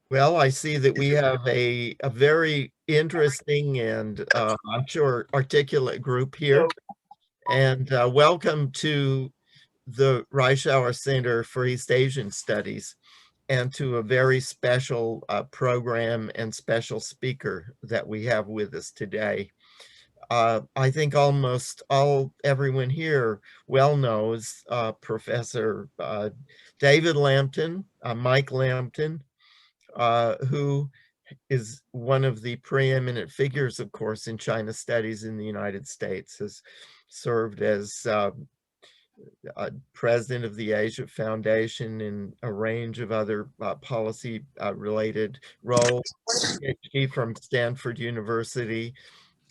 Well, I see that we have a very interesting and I'm sure articulate group here. And welcome to the Reischauer Center for East Asian Studies and to a very special program and special speaker that we have with us today. I think almost everyone here well knows Professor David Lampton, Mike Lampton, who is one of the preeminent figures, of course, in China studies in the United States, has served as president of the Asia Foundation in a range of other policy related roles. PhD from Stanford University,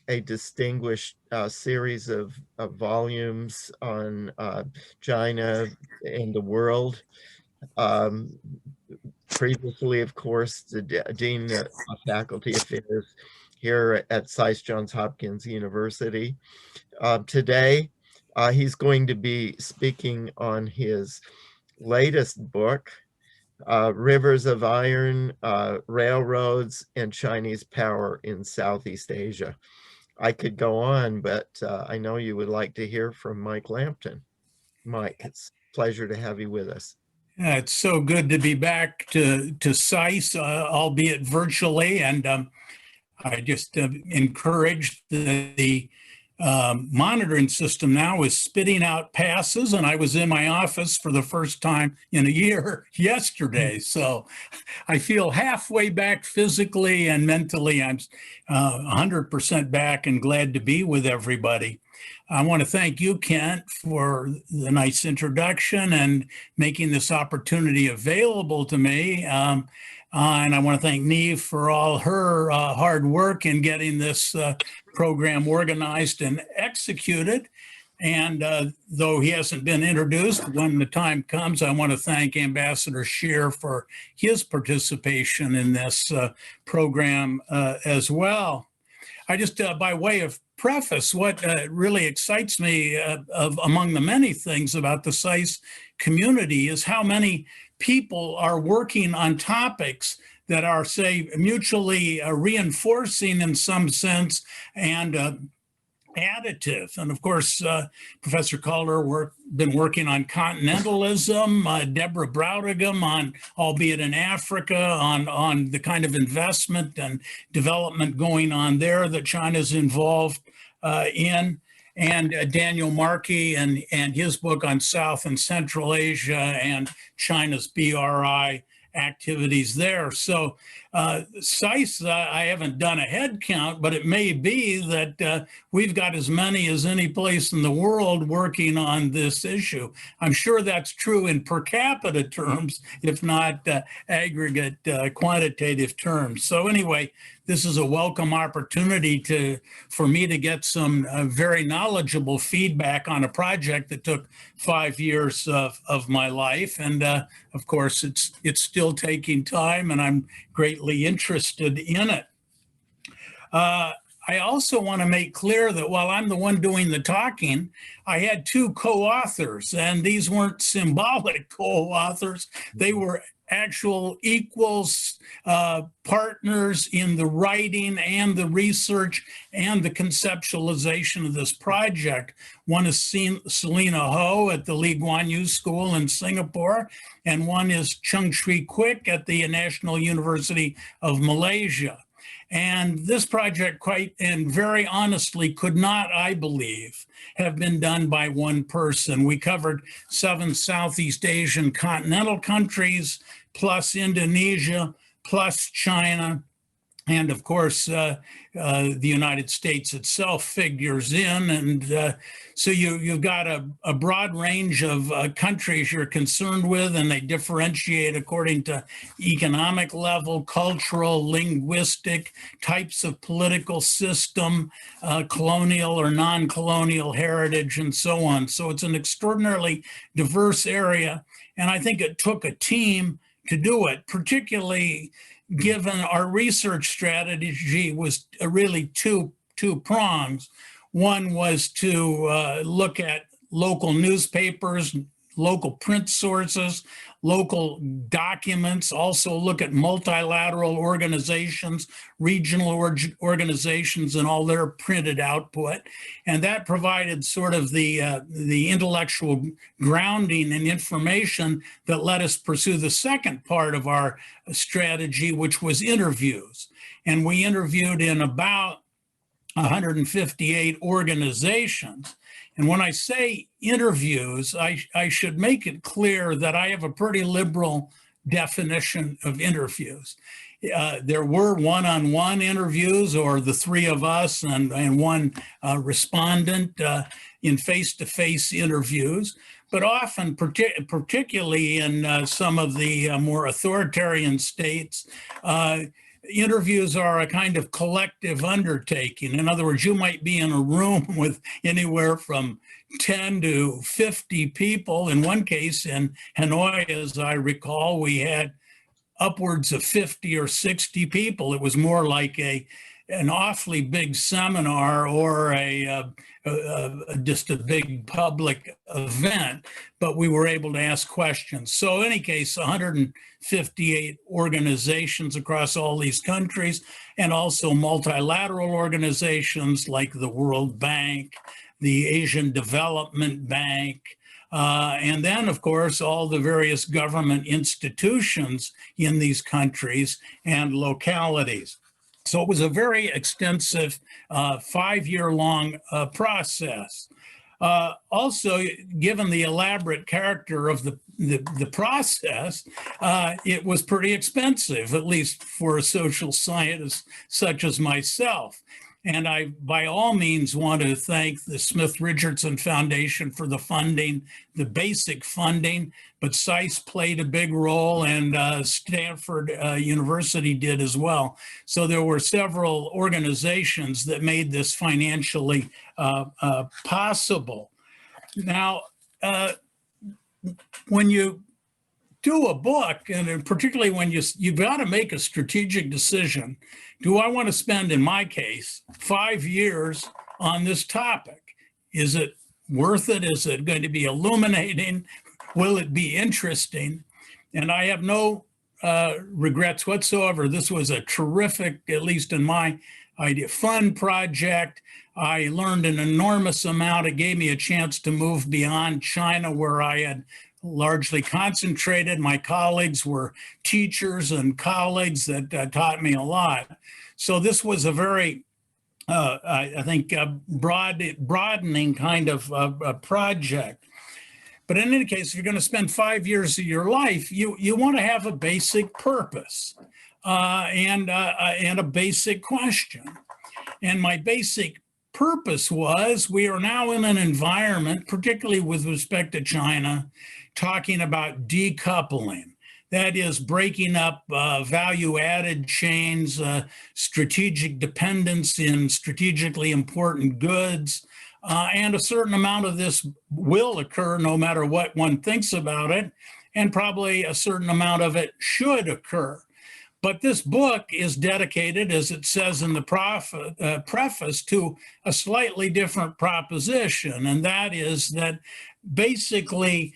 a distinguished series of volumes on China and the world. Um, Previously, of course, the Dean of Faculty Affairs here at SEAsia Johns Hopkins University. Today, he's going to be speaking on his latest book, Rivers of Iron, Railroads, and Chinese Power in Southeast Asia. I could go on, but I know you would like to hear from Mike Lampton. Mike, it's a pleasure to have you with us. Yeah, it's so good to be back to SEAsia, albeit virtually, and I just encourage the monitoring system now is spitting out passes, and I was in my office for the first time in a year yesterday. So I feel halfway back physically and mentally. I'm 100% back and glad to be with everybody. I want to thank you, Kent, for the nice introduction and making this opportunity available to me. And I want to thank Neve for all her hard work in getting this program organized and executed. And though he hasn't been introduced, when the time comes, I want to thank Ambassador Scheer for his participation in this program as well. I just, by way of preface, what really excites me among the many things about the SEAsia community is how many people are working on topics that are, say, mutually reinforcing in some sense and additive. And of course, Professor Calder been working on continentalism, Deborah Brautigam on, albeit in Africa, on the kind of investment and development going on there that China's involved in. And Daniel Markey and his book on South and Central Asia and China's BRI activities there. So SEAsia, I haven't done a head count, but it may be that we've got as many as any place in the world working on this issue. I'm sure that's true in per capita terms, if not aggregate quantitative terms. So anyway, this is a welcome opportunity for me to get some very knowledgeable feedback on a project that took 5 years of my life. And of course, it's still taking time, and I'm greatly interested in it. I also want to make clear that while I'm the one doing the talking, I had 2 co-authors, and these weren't symbolic co-authors. They were actual equals, partners in the writing and the research and the conceptualization of this project. One is Selina Ho at the Lee Kuan Yew School in Singapore, and one is Cheng-Chwee Kuik at the National University of Malaysia. And this project, quite and very honestly, could not, I believe, have been done by one person. We covered 7 Southeast Asian continental countries, plus Indonesia, plus China, and of course, the United States itself figures in. And so you've got a broad range of countries you're concerned with, and they differentiate according to economic level, cultural, linguistic, types of political system, colonial or non-colonial heritage, and so on. So it's an extraordinarily diverse area. And I think it took a team to do it, particularly given our research strategy was really two prongs. One was to look at local newspapers, local print sources, local documents, also look at multilateral organizations, regional organizations, and all their printed output. And that provided sort of the intellectual grounding and information that let us pursue the second part of our strategy, which was interviews. And we interviewed in about 158 organizations. And when I say interviews, I should make it clear that I have a pretty liberal definition of interviews. There were one-on-one interviews, or the three of us and one respondent in face-to-face interviews. But often, particularly in some of the more authoritarian states, interviews are a kind of collective undertaking. In other words, you might be in a room with anywhere from 10 to 50 people. In one case in Hanoi, as I recall, we had upwards of 50 or 60 people. It was more like an awfully big seminar or just a big public event, but we were able to ask questions. So in any case, 158 organizations across all these countries, and also multilateral organizations like the World Bank, the Asian Development Bank, and then, of course, all the various government institutions in these countries and localities. So it was a very extensive 5-year-long process. Also, given the elaborate character of the process, it was pretty expensive, at least for a social scientist such as myself. And I, by all means, want to thank the Smith-Richardson Foundation for the funding, the basic funding, but SEAsia played a big role, and Stanford University did as well. So there were several organizations that made this financially possible. Now, when you do a book, and particularly when you've got to make a strategic decision, do I want to spend, in my case, 5 years on this topic? Is it worth it? Is it going to be illuminating? Will it be interesting? And I have no regrets whatsoever. This was a terrific, at least in my idea, fun project. I learned an enormous amount. It gave me a chance to move beyond China, where I had largely concentrated. My colleagues were teachers and colleagues that taught me a lot. So this was a very, I think, broadening kind of project. But in any case, if you're going to spend 5 years of your life, you want to have a basic purpose and a basic question. And my basic purpose was, we are now in an environment, particularly with respect to China, talking about decoupling. That is, breaking up value-added chains, strategic dependence in strategically important goods, and a certain amount of this will occur no matter what one thinks about it, and probably a certain amount of it should occur. But this book is dedicated, as it says in the preface, to a slightly different proposition, and that is that basically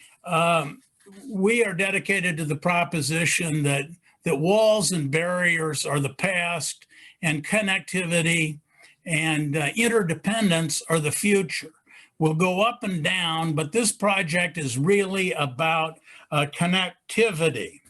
we are dedicated to the proposition that walls and barriers are the past, and connectivity and interdependence are the future. We'll go up and down, but this project is really about connectivity.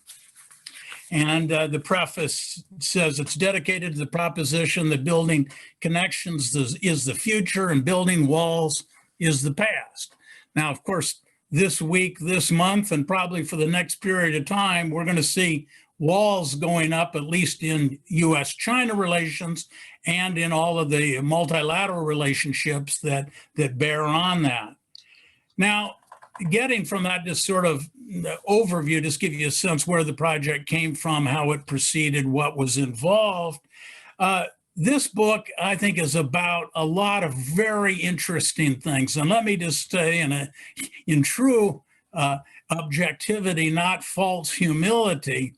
And the preface says it's dedicated to the proposition that building connections is the future and building walls is the past. Now, of course, this week, this month, and probably for the next period of time, we're going to see walls going up, at least in US-China relations and in all of the multilateral relationships that bear on that. Now, getting from that just sort of overview, just give you a sense where the project came from, how it proceeded, what was involved. This book, I think, is about a lot of very interesting things. And let me just say, in true objectivity, not false humility,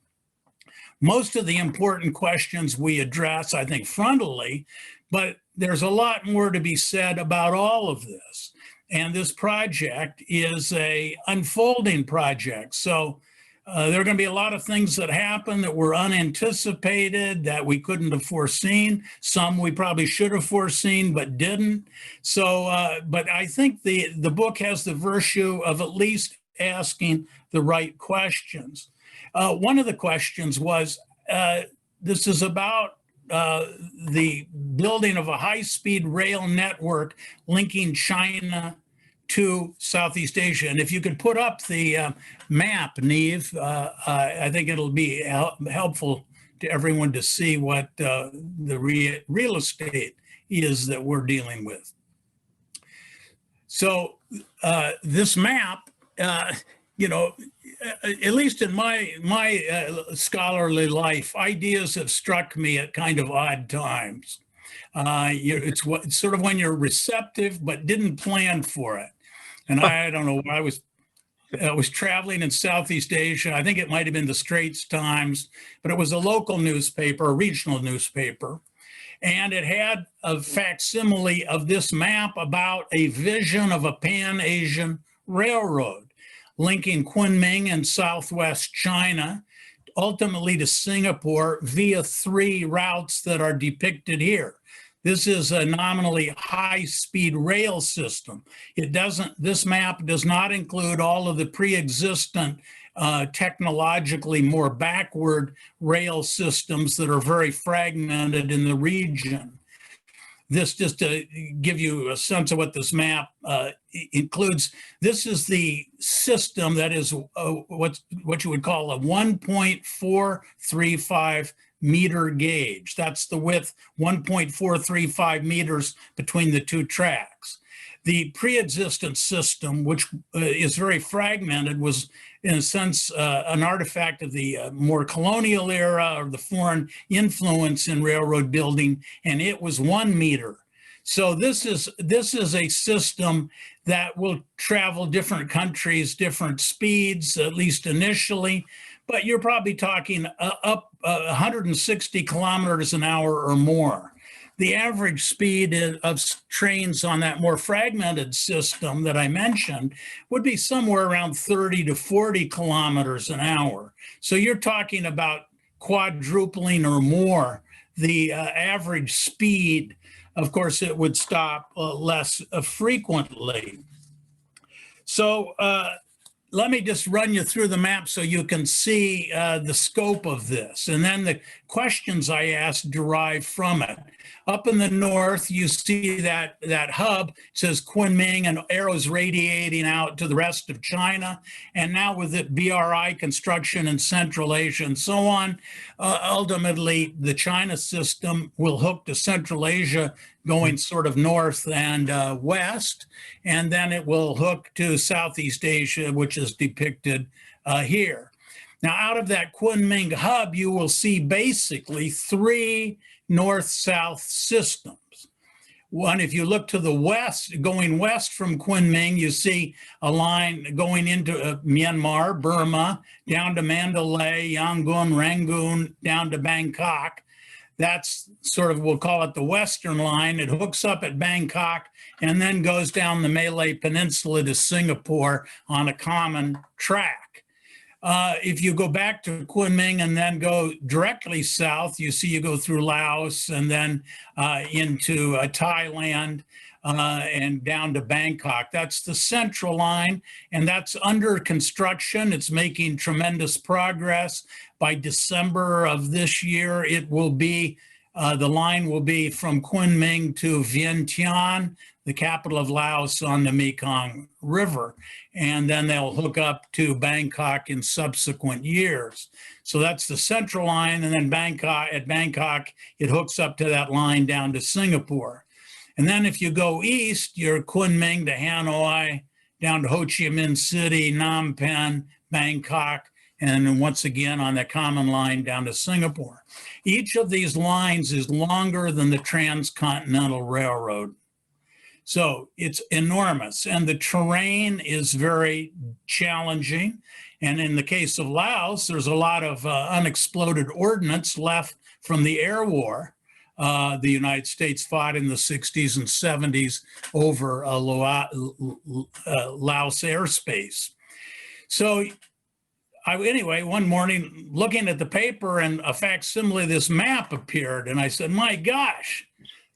most of the important questions we address, I think, frontally, but there's a lot more to be said about all of this. And this project is a unfolding project. So there are going to be a lot of things that happen that were unanticipated, that we couldn't have foreseen. Some we probably should have foreseen, but didn't. So, but I think the book has the virtue of at least asking the right questions. One of the questions was, this is about the building of a high-speed rail network linking China to Southeast Asia. And if you could put up the map, Neve, I think it'll be helpful to everyone to see what the real estate is that we're dealing with. So this map, you know, at least in my scholarly life, ideas have struck me at kind of odd times. It's sort of when you're receptive but didn't plan for it. And I don't know, I was traveling in Southeast Asia. I think it might have been the Straits Times, but it was a local newspaper, a regional newspaper. And it had a facsimile of this map about a vision of a Pan-Asian railroad linking Kunming and Southwest China, ultimately to Singapore via 3 routes that are depicted here. This is a nominally high-speed rail system. This map does not include all of the pre-existent technologically more backward rail systems that are very fragmented in the region. This, just to give you a sense of what this map includes, this is the system that is what you would call a 1.435 meter gauge. That's the width, 1.435 meters between the 2 tracks. The pre-existent system, which is very fragmented, was in a sense an artifact of the more colonial era or the foreign influence in railroad building, and it was 1 meter. So this is a system that will travel different countries, different speeds, at least initially, but you're probably talking up 160 kilometers an hour or more. The average speed of trains on that more fragmented system that I mentioned would be somewhere around 30 to 40 kilometers an hour. So you're talking about quadrupling or more the average speed. Of course, it would stop less frequently. So let me just run you through the map so you can see the scope of this. And then the questions I asked derive from it. Up in the north, you see that hub. It says Kunming and arrows radiating out to the rest of China. And now with the BRI construction in Central Asia and so on, ultimately the China system will hook to Central Asia going sort of north and west. And then it will hook to Southeast Asia, which is depicted here. Now, out of that Kunming hub, you will see basically 3 north-south systems. One, if you look to the west, going west from Kunming, you see a line going into Myanmar, Burma, down to Mandalay, Yangon, Rangoon, down to Bangkok. That's sort of, we'll call it the western line. It hooks up at Bangkok and then goes down the Malay Peninsula to Singapore on a common track. If you go back to Kunming and then go directly south, you see you go through Laos and then into Thailand and down to Bangkok. That's the central line, and that's under construction. It's making tremendous progress. By December of this year, it will be, the line will be from Kunming to Vientiane, the capital of Laos, on the Mekong River. And then they'll hook up to Bangkok in subsequent years. So that's the central line. And then at Bangkok, it hooks up to that line down to Singapore. And then if you go east, you're Kunming to Hanoi, down to Ho Chi Minh City, Phnom Penh, Bangkok, and then once again on the common line down to Singapore. Each of these lines is longer than the Transcontinental Railroad. So it's enormous, and the terrain is very challenging. And in the case of Laos, there's a lot of unexploded ordnance left from the air war the United States fought in the 60s and 70s over Laos airspace. So anyway, one morning looking at the paper and a facsimile of this map appeared, and I said, my gosh,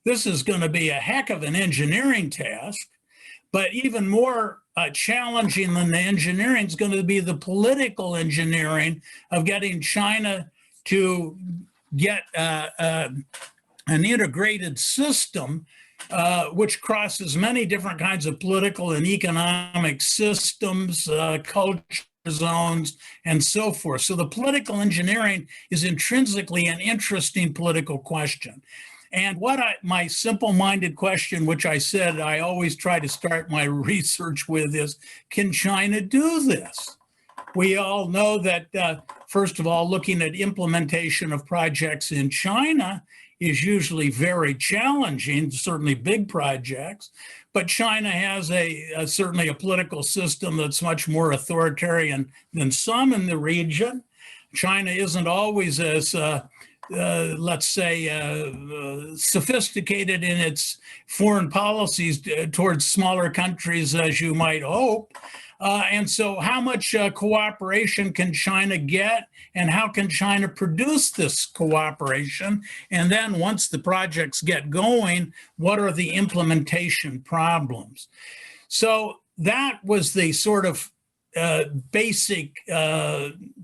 this is going to be a heck of an engineering task. But even more challenging than the engineering is going to be the political engineering of getting China to get an integrated system which crosses many different kinds of political and economic systems, culture zones, and so forth. So the political engineering is intrinsically an interesting political question. And my simple-minded question, which I said I always try to start my research with, is, can China do this? We all know that, first of all, looking at implementation of projects in China is usually very challenging, certainly big projects. But China has certainly a political system that's much more authoritarian than some in the region. China isn't always as let's say, sophisticated in its foreign policies towards smaller countries as you might hope. And so how much cooperation can China get, and how can China produce this cooperation? And then once the projects get going, what are the implementation problems? So that was the sort of basic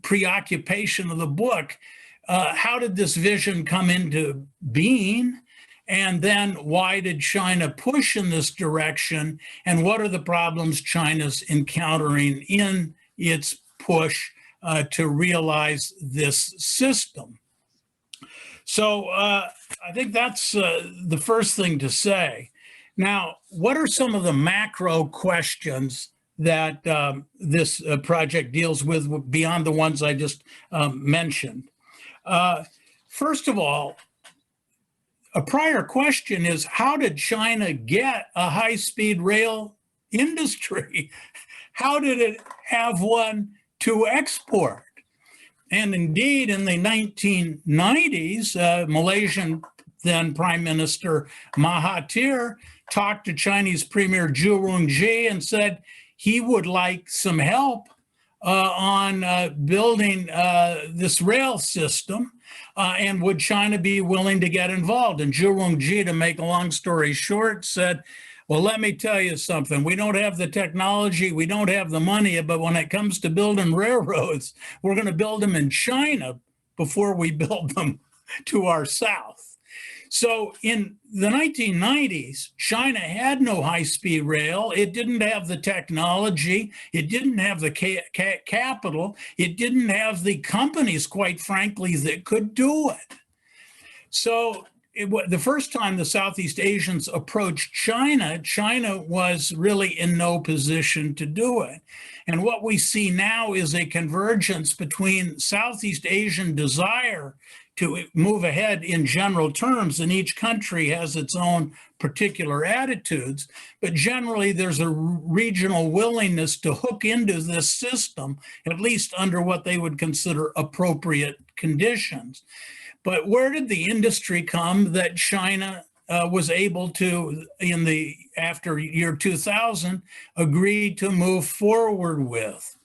preoccupation of the book. How did this vision come into being? And then why did China push in this direction? And what are the problems China's encountering in its push to realize this system? So I think that's the first thing to say. Now, what are some of the macro questions that this project deals with beyond the ones I just mentioned? First of all, a prior question is, how did China get a high-speed rail industry? How did it have one to export? And indeed, in the 1990s, Malaysian then Prime Minister Mahathir talked to Chinese Premier Zhu Rongji and said he would like some help on building this rail system, and would China be willing to get involved? And Zhu Rongji, to make a long story short, said, well, let me tell you something. We don't have the technology, we don't have the money, but when it comes to building railroads, we're going to build them in China before we build them to our south. So in the 1990s, China had no high-speed rail. It didn't have the technology. It didn't have the capital. It didn't have the companies, quite frankly, that could do it. So the first time the Southeast Asians approached China, China was really in no position to do it. And what we see now is a convergence between Southeast Asian desire to move ahead in general terms, and each country has its own particular attitudes, but generally there's a regional willingness to hook into this system, at least under what they would consider appropriate conditions. But where did the industry come that China was able to, after year 2000, agree to move forward with?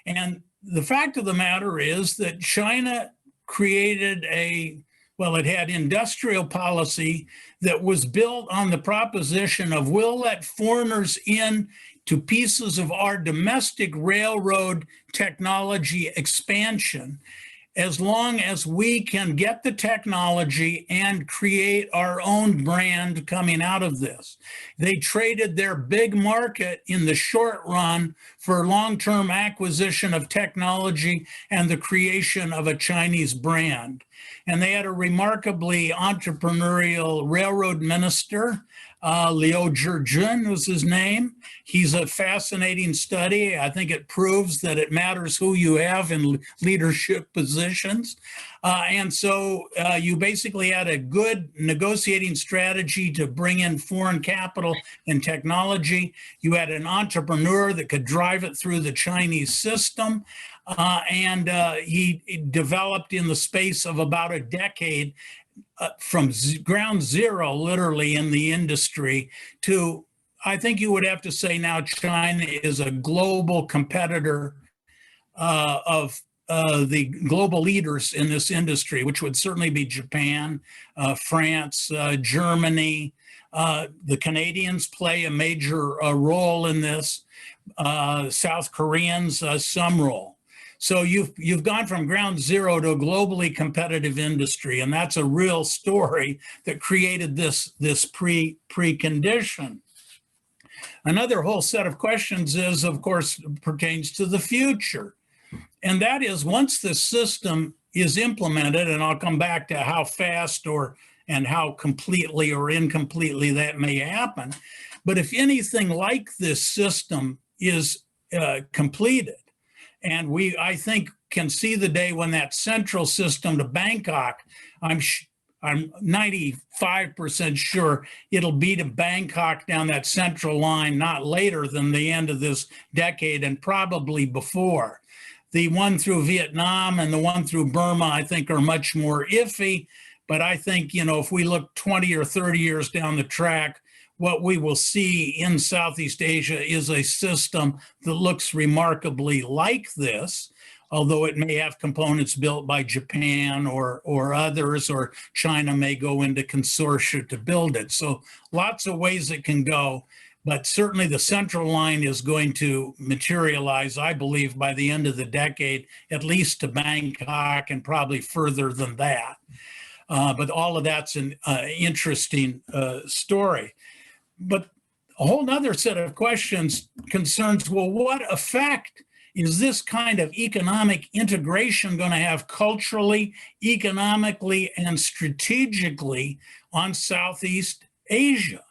And the fact of the matter is that China created it had industrial policy that was built on the proposition of, we'll let foreigners in to pieces of our domestic railroad technology expansion as long as we can get the technology and create our own brand coming out of this. They traded their big market in the short run for long-term acquisition of technology and the creation of a Chinese brand. And they had a remarkably entrepreneurial railroad minister, Liu Zhijun was his name. He's a fascinating study. I think it proves that it matters who you have in leadership positions. And so you basically had a good negotiating strategy to bring in foreign capital and technology. You had an entrepreneur that could drive it through the Chinese system. And he developed in the space of about a decade from ground zero, literally, in the industry to, I think you would have to say now China is a global competitor of the global leaders in this industry, which would certainly be Japan, France, Germany. The Canadians play a major role in this. South Koreans, some role. So you've gone from ground zero to a globally competitive industry, and that's a real story that created this precondition. Another whole set of questions is, of course, pertains to the future. And that is, once the system is implemented, and I'll come back to how fast and how completely or incompletely that may happen. But if anything like this system is completed, and I think, can see the day when that central system to Bangkok, I'm 95% sure it'll be to Bangkok down that central line, not later than the end of this decade, and probably before. The one through Vietnam and the one through Burma, I think, are much more iffy. But I think, if we look 20 or 30 years down the track, what we will see in Southeast Asia is a system that looks remarkably like this, although it may have components built by Japan or others, or China may go into consortia to build it. So lots of ways it can go. But certainly the central line is going to materialize, I believe, by the end of the decade, at least to Bangkok, and probably further than that. But all of that's an interesting story. But a whole other set of questions concerns, well, what effect is this kind of economic integration going to have culturally, economically, and strategically on Southeast Asia?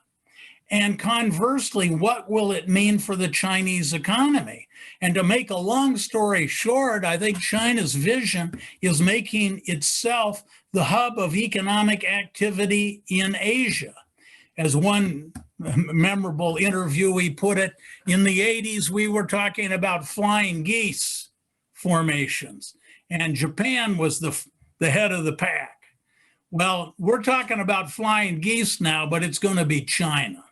And conversely, what will it mean for the Chinese economy? And to make a long story short, I think China's vision is making itself the hub of economic activity in Asia. As one memorable interviewee put it, in the 80s, we were talking about flying geese formations, and Japan was the head of the pack. Well, we're talking about flying geese now, but it's going to be China.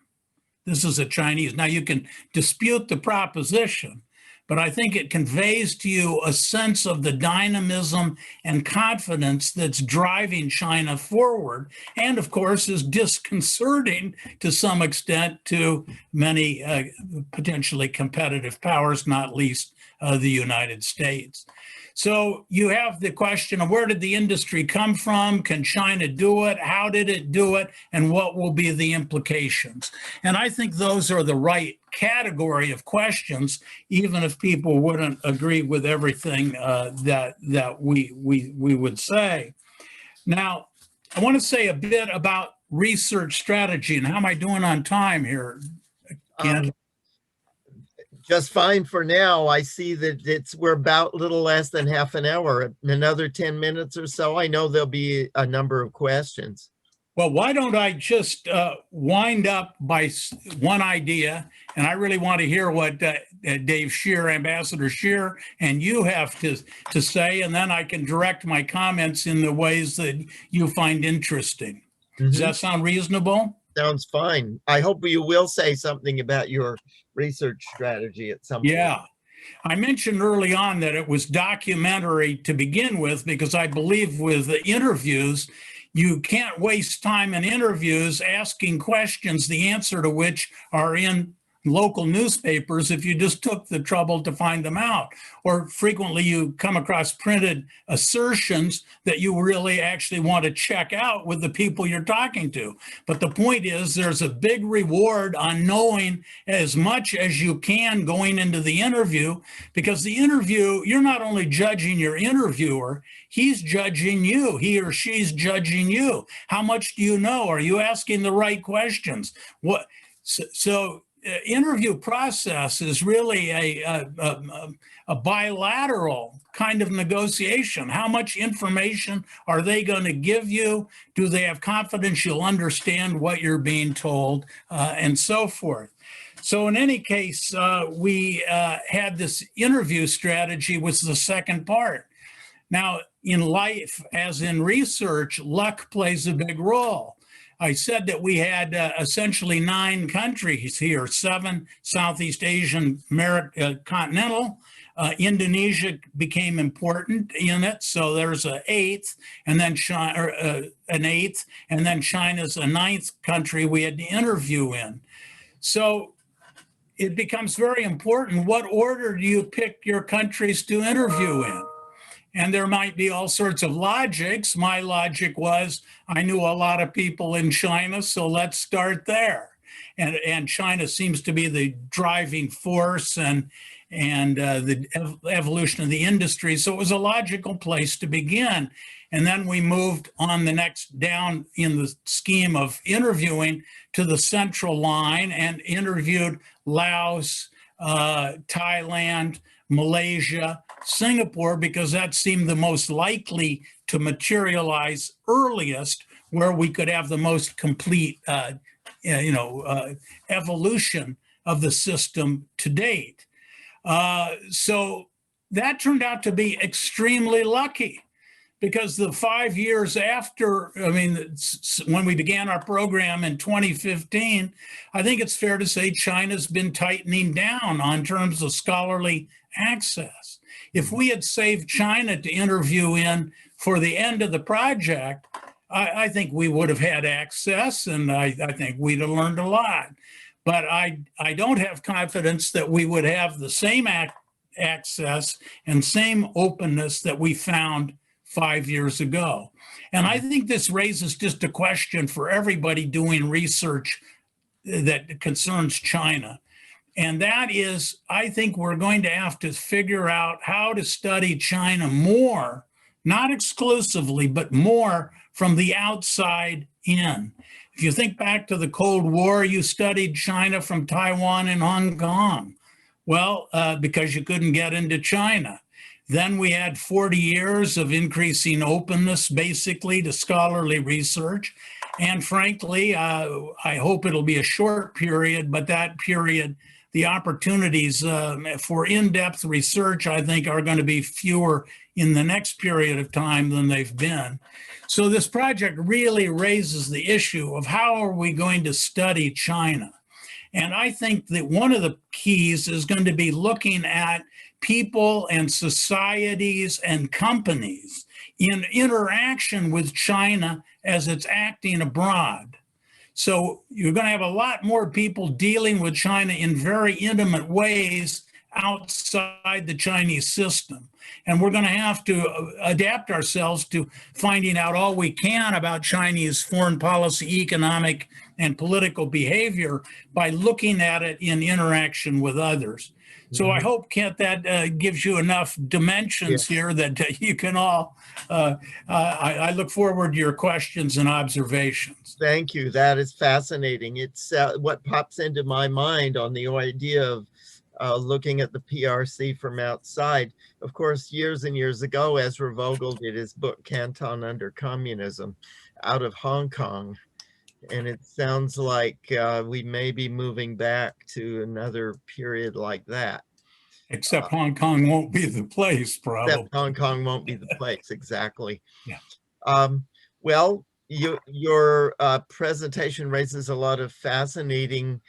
This is a Chinese. Now, you can dispute the proposition, but I think it conveys to you a sense of the dynamism and confidence that's driving China forward, and of course is disconcerting to some extent to many potentially competitive powers, not least the United States. So you have the question of, where did the industry come from? Can China do it? How did it do it? And what will be the implications? And I think those are the right category of questions, even if people wouldn't agree with everything that we would say. Now, I want to say a bit about research strategy. And how am I doing on time here, Ken? Just fine for now. I see that we're about a little less than half an hour. In another 10 minutes or so, I know there'll be a number of questions. Well, why don't I just wind up by one idea, and I really want to hear what Dave Scheer, Ambassador Scheer, and you have to say, and then I can direct my comments in the ways that you find interesting. Mm-hmm. Does that sound reasonable? Sounds fine. I hope you will say something about your research strategy at some point. Yeah. I mentioned early on that it was documentary to begin with, because I believe with the interviews, you can't waste time in interviews asking questions, the answer to which are in local newspapers if you just took the trouble to find them out. Or frequently you come across printed assertions that you really actually want to check out with the people you're talking to. But the point is, there's a big reward on knowing as much as you can going into the interview, because the interview, you're not only judging your interviewer, he's judging you. He or she's judging you. How much do you know? Are you asking the right questions? So interview process is really a bilateral kind of negotiation. How much information are they going to give you? Do they have confidence you'll understand what you're being told, and so forth? So in any case, we had this interview strategy was the second part. Now, in life, as in research, luck plays a big role. I said that we had essentially 9 countries here, 7 Southeast Asian continental. Indonesia became important in it, so there's an 8th, and then an 8th, and then China's a 9th country we had to interview in. So it becomes very important. What order do you pick your countries to interview in? And there might be all sorts of logics. My logic was I knew a lot of people in China, so let's start there. And China seems to be the driving force and the evolution of the industry. So it was a logical place to begin. And then we moved on the next down in the scheme of interviewing to the central line and interviewed Laos, Thailand, Malaysia, Singapore, because that seemed the most likely to materialize earliest, where we could have the most complete, evolution of the system to date. So that turned out to be extremely lucky, because the 5 years after, when we began our program in 2015, I think it's fair to say China's been tightening down on terms of scholarly access. If we had saved China to interview in for the end of the project, I think we would have had access, and I think we'd have learned a lot. But I don't have confidence that we would have the same access and same openness that we found 5 years ago. And I think this raises just a question for everybody doing research that concerns China. And that is, I think we're going to have to figure out how to study China more, not exclusively, but more from the outside in. If you think back to the Cold War, you studied China from Taiwan and Hong Kong. Well, because you couldn't get into China. Then we had 40 years of increasing openness, basically, to scholarly research. And frankly, I hope it'll be a short period, but that period, the opportunities for in-depth research, I think, are going to be fewer in the next period of time than they've been. So this project really raises the issue of how are we going to study China? And I think that one of the keys is going to be looking at people and societies and companies in interaction with China as it's acting abroad. So you're going to have a lot more people dealing with China in very intimate ways outside the Chinese system. And we're going to have to adapt ourselves to finding out all we can about Chinese foreign policy, economic, and political behavior by looking at it in interaction with others. So I hope, Kent, that gives you enough dimensions here that you can all, I look forward to your questions and observations. Thank you. That is fascinating. It's what pops into my mind on the idea of looking at the PRC from outside. Of course, years and years ago, Ezra Vogel did his book, Canton Under Communism, out of Hong Kong. And it sounds like we may be moving back to another period like that. Except Hong Kong won't be the place, probably. Except Hong Kong won't be the place, exactly. Yeah. Well, your presentation raises a lot of fascinating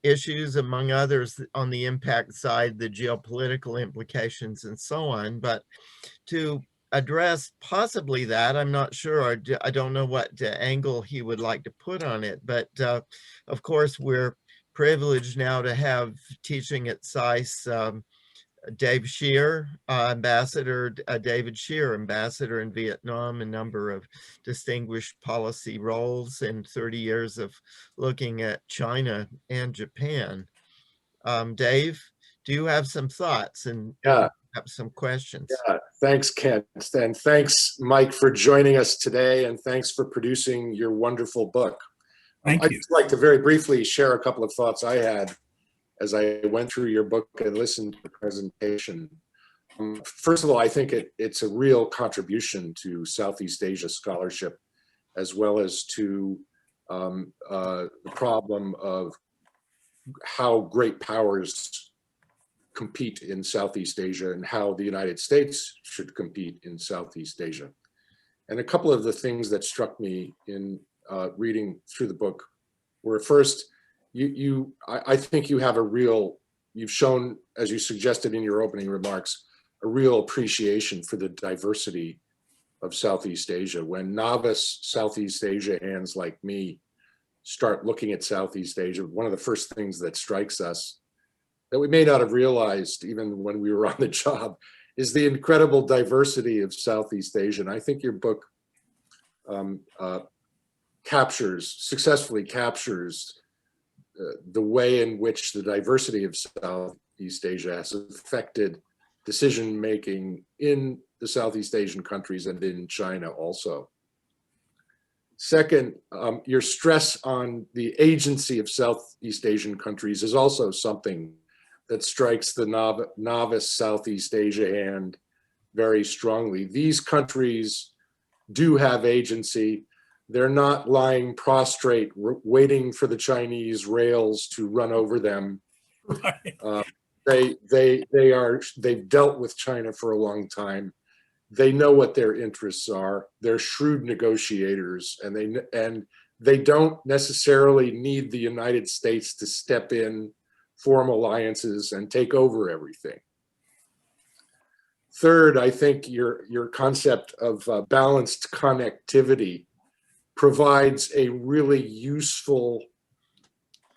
issues, among others, on the impact side, the geopolitical implications, and so on. But to address possibly that, I'm not sure, I don't know what angle he would like to put on it, but of course we're privileged now to have teaching at SEAsia Dave Scheer, Ambassador David Scheer, Ambassador in Vietnam, a number of distinguished policy roles and 30 years of looking at China and Japan. Dave, do you have some thoughts and have some questions? Yeah, thanks, Kent. And thanks, Mike, for joining us today. And thanks for producing your wonderful book. Thank you. I'd just like to very briefly share a couple of thoughts I had as I went through your book and listened to the presentation. First of all, I think it's a real contribution to Southeast Asia scholarship, as well as to the problem of how great powers compete in Southeast Asia and how the United States should compete in Southeast Asia. And a couple of the things that struck me in reading through the book were, first, I think you have you've shown, as you suggested in your opening remarks, a real appreciation for the diversity of Southeast Asia. When novice Southeast Asia hands like me start looking at Southeast Asia, one of the first things that strikes us that we may not have realized even when we were on the job is the incredible diversity of Southeast Asia. And I think your book successfully captures the way in which the diversity of Southeast Asia has affected decision-making in the Southeast Asian countries and in China also. Second, your stress on the agency of Southeast Asian countries is also something that strikes the novice Southeast Asia hand very strongly. These countries do have agency. They're not lying prostrate, waiting for the Chinese rails to run over them. Right. They've dealt with China for a long time. They know what their interests are. They're shrewd negotiators, and they don't necessarily need the United States to step in, form alliances, and take over everything. Third, I think your concept of balanced connectivity provides a really useful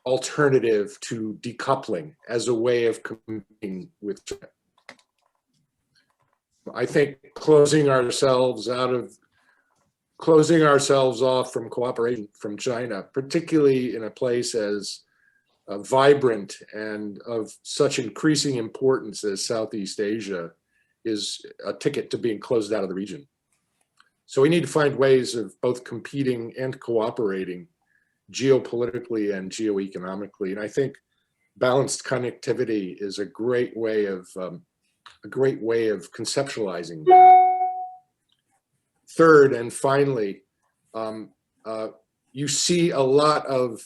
alternative to decoupling as a way of competing with China. I think closing ourselves off from cooperation from China, particularly in a place as vibrant and of such increasing importance as Southeast Asia, is a ticket to being closed out of the region. So we need to find ways of both competing and cooperating geopolitically and geoeconomically. And I think balanced connectivity is a great way of conceptualizing that. Third, and finally, you see a lot of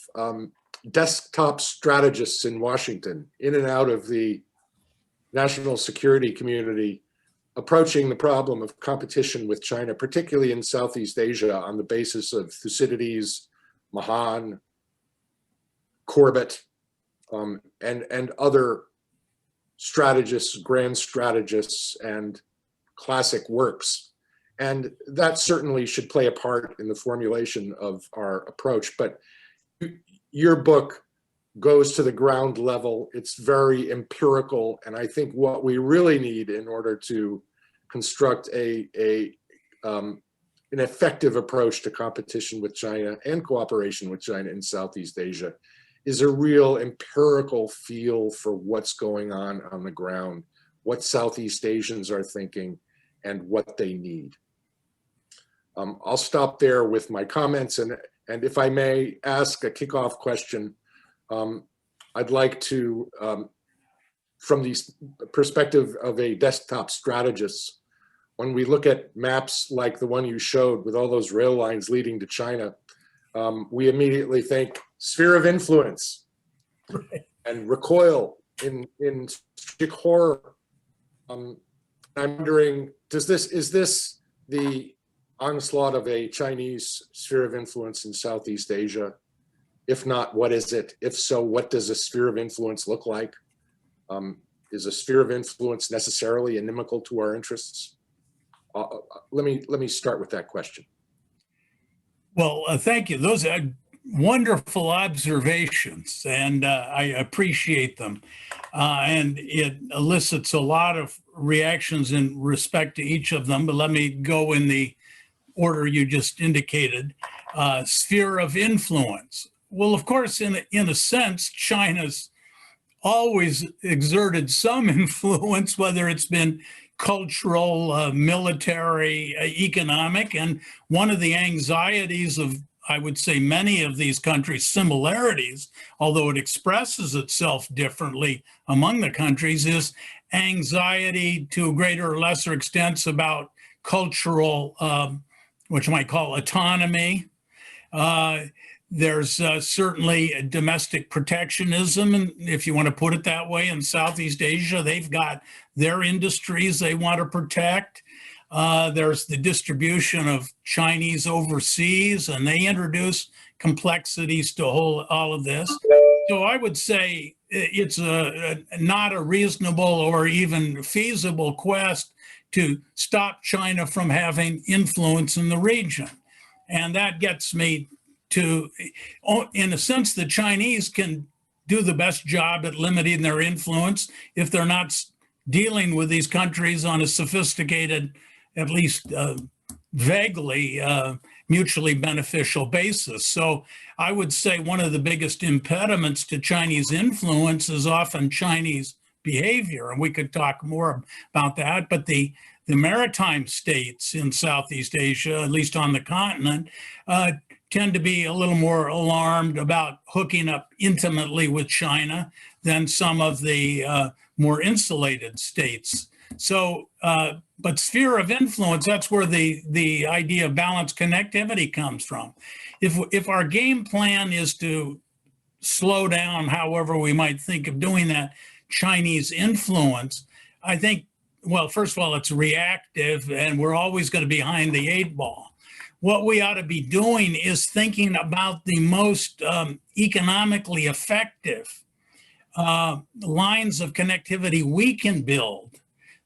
desktop strategists in Washington, in and out of the national security community, approaching the problem of competition with China, particularly in Southeast Asia, on the basis of Thucydides, Mahan, Corbett, and other strategists, grand strategists, and classic works. And that certainly should play a part in the formulation of our approach. But your book goes to the ground level. It's very empirical. And I think what we really need in order to construct an effective approach to competition with China and cooperation with China in Southeast Asia is a real empirical feel for what's going on the ground, what Southeast Asians are thinking, and what they need. I'll stop there with my comments, and if I may ask a kickoff question, I'd like to, from the perspective of a desktop strategist, when we look at maps like the one you showed with all those rail lines leading to China, we immediately think sphere of influence, right, and recoil in strategic horror. I'm wondering, is this the onslaught of a Chinese sphere of influence in Southeast Asia? If not, what is it? If so, what does a sphere of influence look like? Is a sphere of influence necessarily inimical to our interests? Let me start with that question. Well, thank you. Those are wonderful observations, and I appreciate them. And it elicits a lot of reactions in respect to each of them, but let me go in the order you just indicated. Sphere of influence. Well, of course, in a sense, China's always exerted some influence, whether it's been cultural, military, economic, and one of the anxieties of, I would say, many of these countries' similarities, although it expresses itself differently among the countries, is anxiety to greater or lesser extents about cultural, what you might call autonomy. There's certainly a domestic protectionism, and if you want to put it that way, in Southeast Asia. They've got their industries they want to protect. There's the distribution of Chinese overseas, and they introduce complexities to all of this. So I would say it's not a reasonable or even feasible quest to stop China from having influence in the region. And that gets me to, in a sense, the Chinese can do the best job at limiting their influence if they're not dealing with these countries on a sophisticated, at least vaguely mutually beneficial basis. So I would say one of the biggest impediments to Chinese influence is often Chinese behavior, and we could talk more about that. But the maritime states in Southeast Asia, at least on the continent, tend to be a little more alarmed about hooking up intimately with China than some of the more insulated states. So, but sphere of influence, that's where the idea of balanced connectivity comes from. If our game plan is to slow down, however we might think of doing that, Chinese influence, I think, well, first of all, it's reactive and we're always going to be behind the 8 ball. What we ought to be doing is thinking about the most economically effective lines of connectivity we can build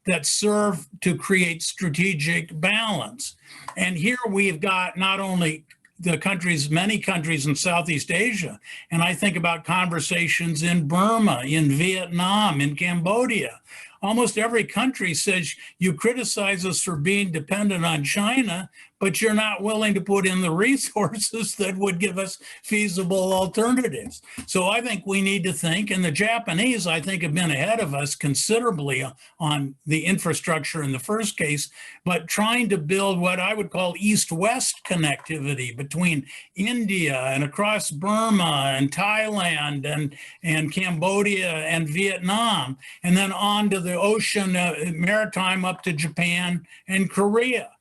that serve to create strategic balance. And here we've got not only the countries, many countries in Southeast Asia, and I think about conversations in Burma, in Vietnam, in Cambodia. Almost every country says you criticize us for being dependent on China, but you're not willing to put in the resources that would give us feasible alternatives. So I think we need to think, and the Japanese, I think, have been ahead of us considerably on the infrastructure in the first case, but trying to build what I would call east-west connectivity between India and across Burma and Thailand and Cambodia and Vietnam, and then on to the ocean, maritime up to Japan and Korea.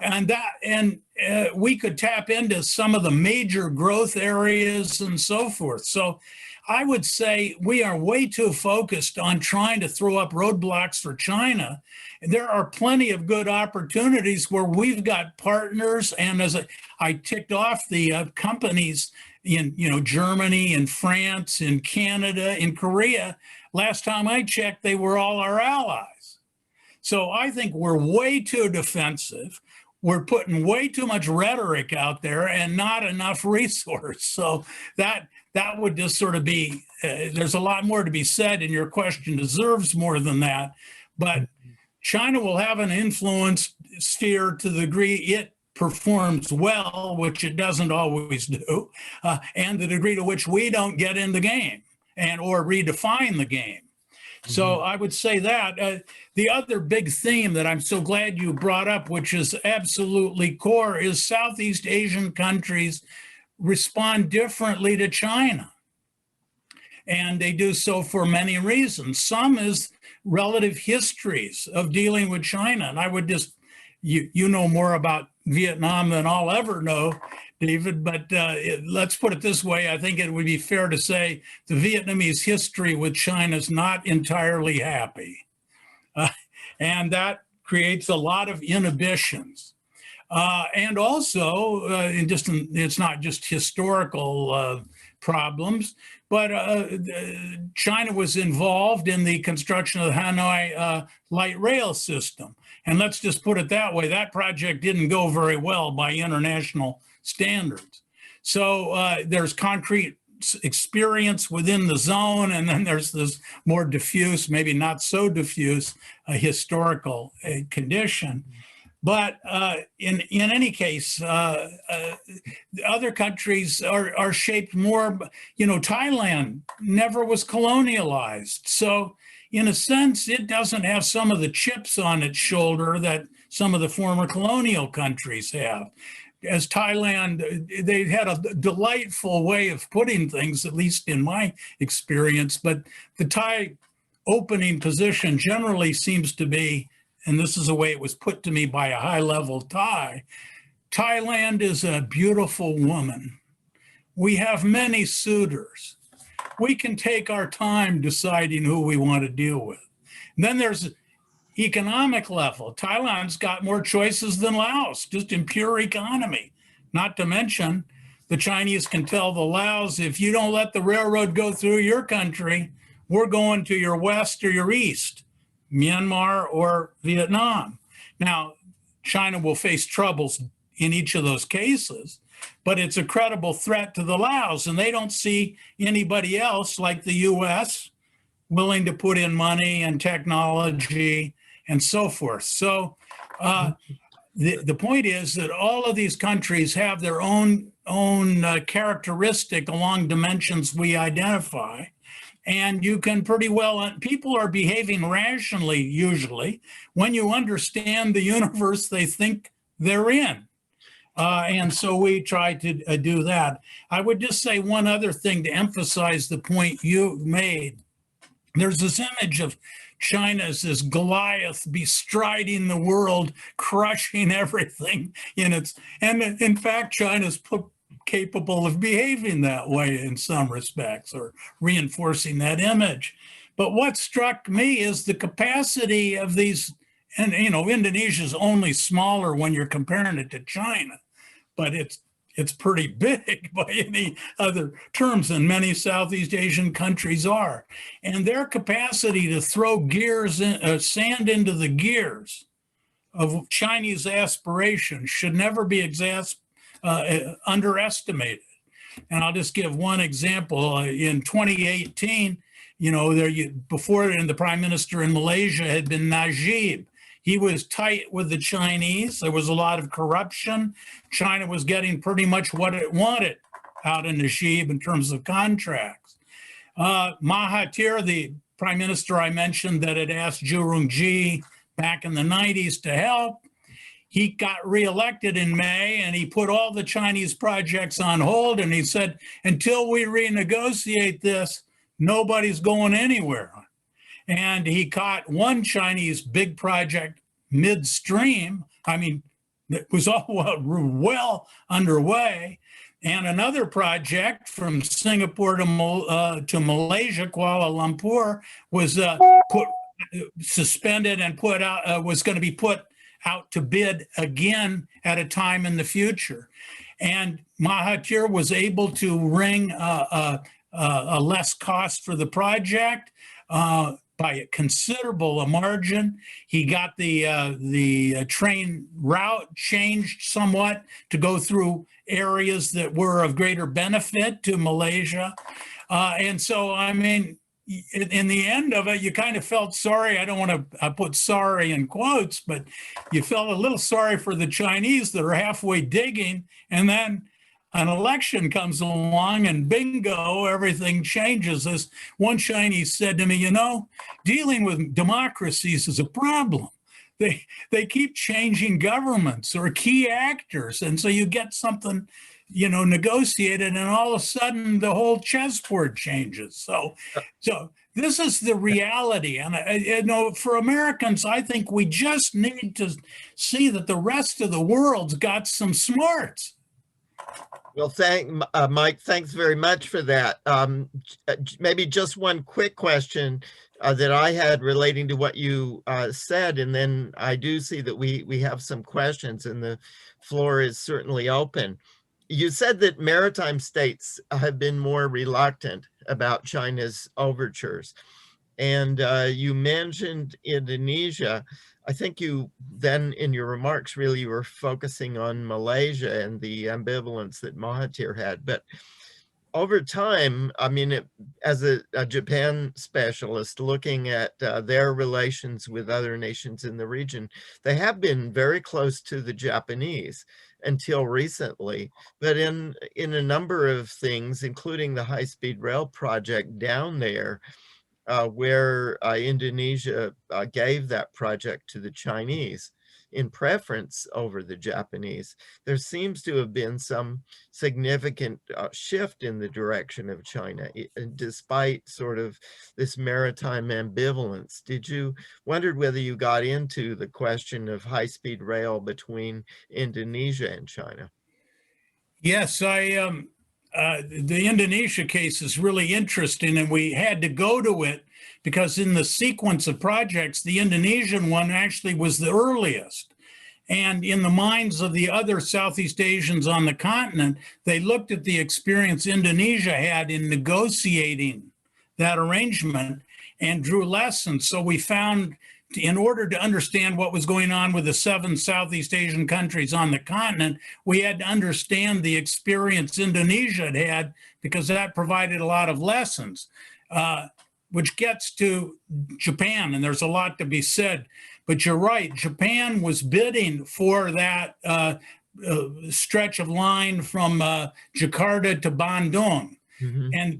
And we could tap into some of the major growth areas and so forth. So I would say we are way too focused on trying to throw up roadblocks for China. There are plenty of good opportunities where we've got partners. And as I ticked off the companies in Germany, in France, in Canada, in Korea, last time I checked, they were all our allies. So I think we're way too defensive. We're putting way too much rhetoric out there and not enough resource. So that would just sort of be, there's a lot more to be said, and your question deserves more than that. But China will have an influence sphere to the degree it performs well, which it doesn't always do, and the degree to which we don't get in the game or redefine the game. So I would say that. The other big theme that I'm so glad you brought up, which is absolutely core, is Southeast Asian countries respond differently to China. And they do so for many reasons. Some is relative histories of dealing with China. And I would just, you know more about Vietnam than I'll ever know, David, but let's put it this way. I think it would be fair to say the Vietnamese history with China is not entirely happy. And that creates a lot of inhibitions. And also, it's not just historical problems, but China was involved in the construction of the Hanoi light rail system. And let's just put it that way, that project didn't go very well by international standards. So there's concrete experience within the zone, and then there's this more diffuse, maybe not so diffuse, historical condition. But in any case, other countries are shaped more, Thailand never was colonialized. So in a sense, it doesn't have some of the chips on its shoulder that some of the former colonial countries have. As Thailand, they had a delightful way of putting things, at least in my experience, but the Thai opening position generally seems to be, and this is the way it was put to me by a high-level Thai, Thailand is a beautiful woman we have many suitors. We can take our time deciding who we want to deal with. And then there's economic level. Thailand's got more choices than Laos, just in pure economy. Not to mention, the Chinese can tell the Laos, if you don't let the railroad go through your country, we're going to your west or your east, Myanmar or Vietnam. Now, China will face troubles in each of those cases, but it's a credible threat to the Laos, and they don't see anybody else like the US willing to put in money and technology and so forth. So the point is that all of these countries have their own characteristic along dimensions we identify. And you can pretty well, people are behaving rationally usually when you understand the universe they think they're in. And so we try to do that. I would just say one other thing to emphasize the point you made. There's this image of China as this Goliath bestriding the world, crushing everything in its, and in fact, China's capable of behaving that way in some respects or reinforcing that image. But what struck me is the capacity of these, and Indonesia's only smaller when you're comparing it to China, but it's pretty big by any other terms, and many Southeast Asian countries are. And their capacity to throw sand into the gears of Chinese aspiration should never be underestimated. And I'll just give one example. In 2018, before the prime minister in Malaysia had been Najib. He was tight with the Chinese. There was a lot of corruption. China was getting pretty much what it wanted out of Najib in terms of contracts. Mahathir, the prime minister I mentioned that had asked Jurungji back in the 90s to help, he got reelected in May and he put all the Chinese projects on hold. And he said, until we renegotiate this, nobody's going anywhere. And he caught one Chinese big project midstream. I mean, it was all well underway. And another project from Singapore to Malaysia, Kuala Lumpur, was suspended and put out, was going to be put out to bid again at a time in the future. And Mahathir was able to wring a less cost for the project by a considerable margin. He got the train route changed somewhat to go through areas that were of greater benefit to Malaysia. And so, I mean, in the end of it, you kind of felt sorry. I don't want to put sorry in quotes, but you felt a little sorry for the Chinese that are halfway digging, and then an election comes along and bingo, everything changes. As one Chinese said to me, dealing with democracies is a problem. They keep changing governments or key actors. And so you get something, negotiated, and all of a sudden the whole chessboard changes. So this is the reality. And, for Americans, I think we just need to see that the rest of the world's got some smarts. Well, Mike, thanks very much for that. Maybe just one quick question that I had relating to what you said, and then I do see that we have some questions and the floor is certainly open. You said that maritime states have been more reluctant about China's overtures, and you mentioned Indonesia. I think you then in your remarks really were focusing on Malaysia and the ambivalence that Mahathir had. But over time, I mean, as a Japan specialist looking at their relations with other nations in the region, they have been very close to the Japanese until recently. But in a number of things, including the high-speed rail project down there, where Indonesia gave that project to the Chinese in preference over the Japanese, there seems to have been some significant shift in the direction of China, despite sort of this maritime ambivalence. Did you wondered whether you got into the question of high-speed rail between Indonesia and China? Yes, the Indonesia case is really interesting, and we had to go to it because in the sequence of projects, the Indonesian one actually was the earliest. And in the minds of the other Southeast Asians on the continent, they looked at the experience Indonesia had in negotiating that arrangement and drew lessons. So we found, in order to understand what was going on with the 7 Southeast Asian countries on the continent, we had to understand the experience Indonesia had had, because that provided a lot of lessons, which gets to Japan, and there's a lot to be said. But you're right, Japan was bidding for that stretch of line from Jakarta to Bandung.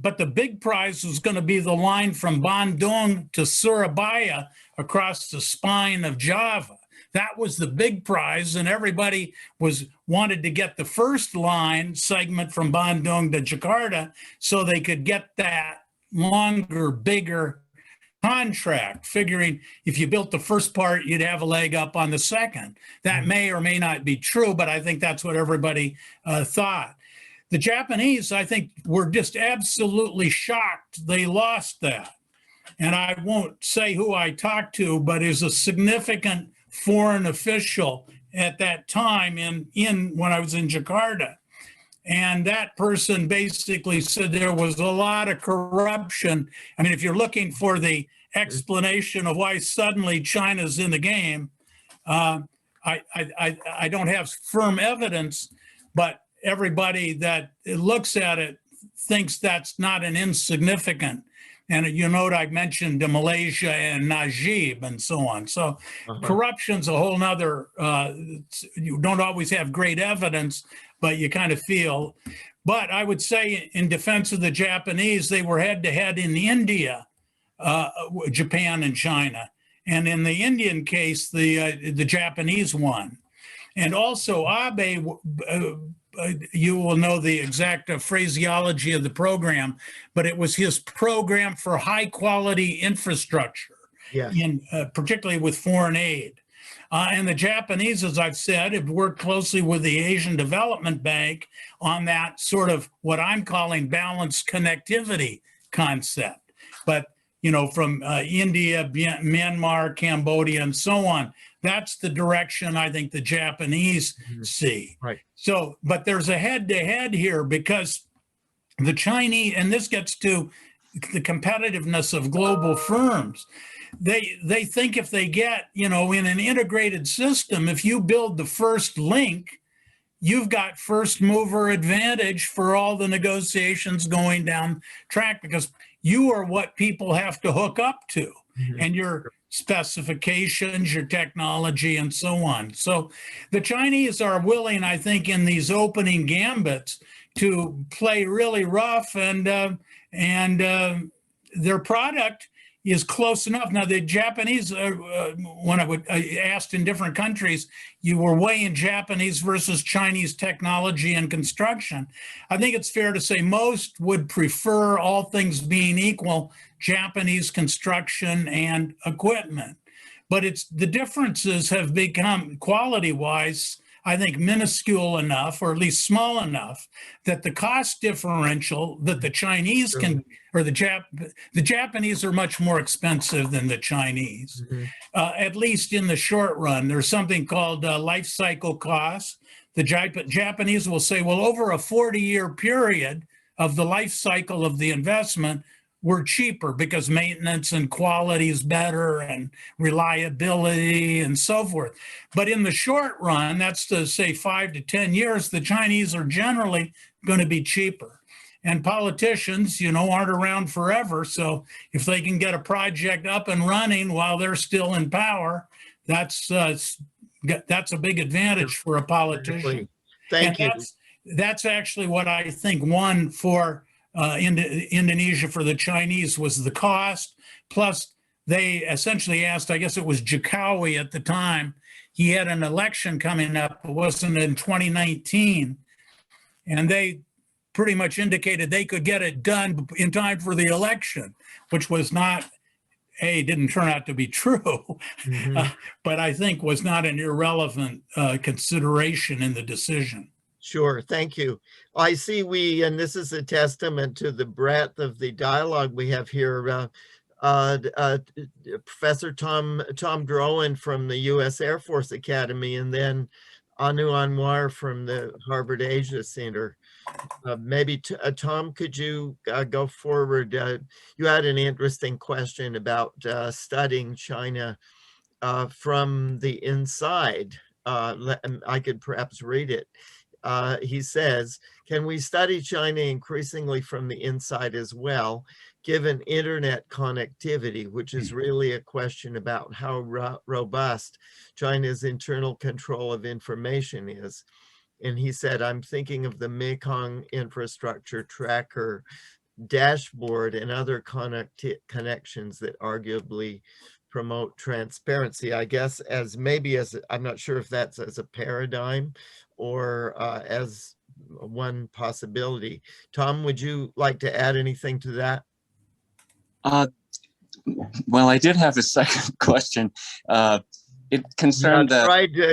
But the big prize was going to be the line from Bandung to Surabaya across the spine of Java. That was the big prize, and everybody wanted to get the first line segment from Bandung to Jakarta so they could get that longer, bigger contract, figuring if you built the first part, you'd have a leg up on the second. That may or may not be true, but I think that's what everybody thought. The Japanese, I think, were just absolutely shocked they lost that. And I won't say who I talked to, but is a significant foreign official at that time when I was in Jakarta. And that person basically said there was a lot of corruption. I mean, if you're looking for the explanation of why suddenly China's in the game, I don't have firm evidence, but everybody that looks at it thinks that's not an insignificant. And you note I mentioned Malaysia and Najib and so on. So corruption's a whole nother, you don't always have great evidence, but you kind of feel. But I would say in defense of the Japanese, they were head to head in India, Japan and China. And in the Indian case, the Japanese won. And also Abe, you will know the exact phraseology of the program, but it was his program for high quality infrastructure, particularly with foreign aid. And the Japanese, as I've said, have worked closely with the Asian Development Bank on that sort of what I'm calling balanced connectivity concept. But, you know, from India, Myanmar, Cambodia, and so on, that's the direction I think the Japanese see. Right. So, but there's a head-to-head here because the Chinese, and this gets to the competitiveness of global firms. They think if they get, you know, in an integrated system, if you build the first link, you've got first mover advantage for all the negotiations going down track because you are what people have to hook up to and your specifications, your technology, and so on. So the Chinese are willing, I think, in these opening gambits to play really rough and their product is close enough. Now, the Japanese, when I asked in different countries, you were weighing Japanese versus Chinese technology and construction. I think it's fair to say most would prefer, all things being equal, Japanese construction and equipment. But the differences have become, quality-wise, I think minuscule enough, or at least small enough, that the cost differential that the Chinese can, or the Japanese are much more expensive than the Chinese, at least in the short run. There's something called life cycle costs. The Japanese will say, well, over a 40-year period of the life cycle of the investment, we're cheaper because maintenance and quality is better and reliability and so forth. But in the short run, that's to say 5 to 10 years, the Chinese are generally going to be cheaper. And politicians, you know, aren't around forever. So if they can get a project up and running while they're still in power, that's a big advantage for a politician. Thank you. That's actually what I think won for Indonesia for the Chinese was the cost. Plus, they essentially asked, I guess it was Cheng-Chwee at the time, he had an election coming up, it wasn't in 2019, and they pretty much indicated they could get it done in time for the election, which was not, didn't turn out to be true, but I think was not an irrelevant consideration in the decision. Sure, thank you. I see and this is a testament to the breadth of the dialogue we have here. Professor Tom Drowan from the U.S. Air Force Academy, and then Anu Anwar from the Harvard Asia Center. Maybe Tom, could you go forward? You had an interesting question about studying China from the inside. I could perhaps read it. He says, can we study China increasingly from the inside as well, given internet connectivity, which is really a question about how robust China's internal control of information is? And he said, I'm thinking of the Mekong infrastructure tracker dashboard and other connections that arguably promote transparency. I guess I'm not sure if that's as a paradigm or as one possibility. Tom, would you like to add anything to that? Well, I did have a second question. It concerned that.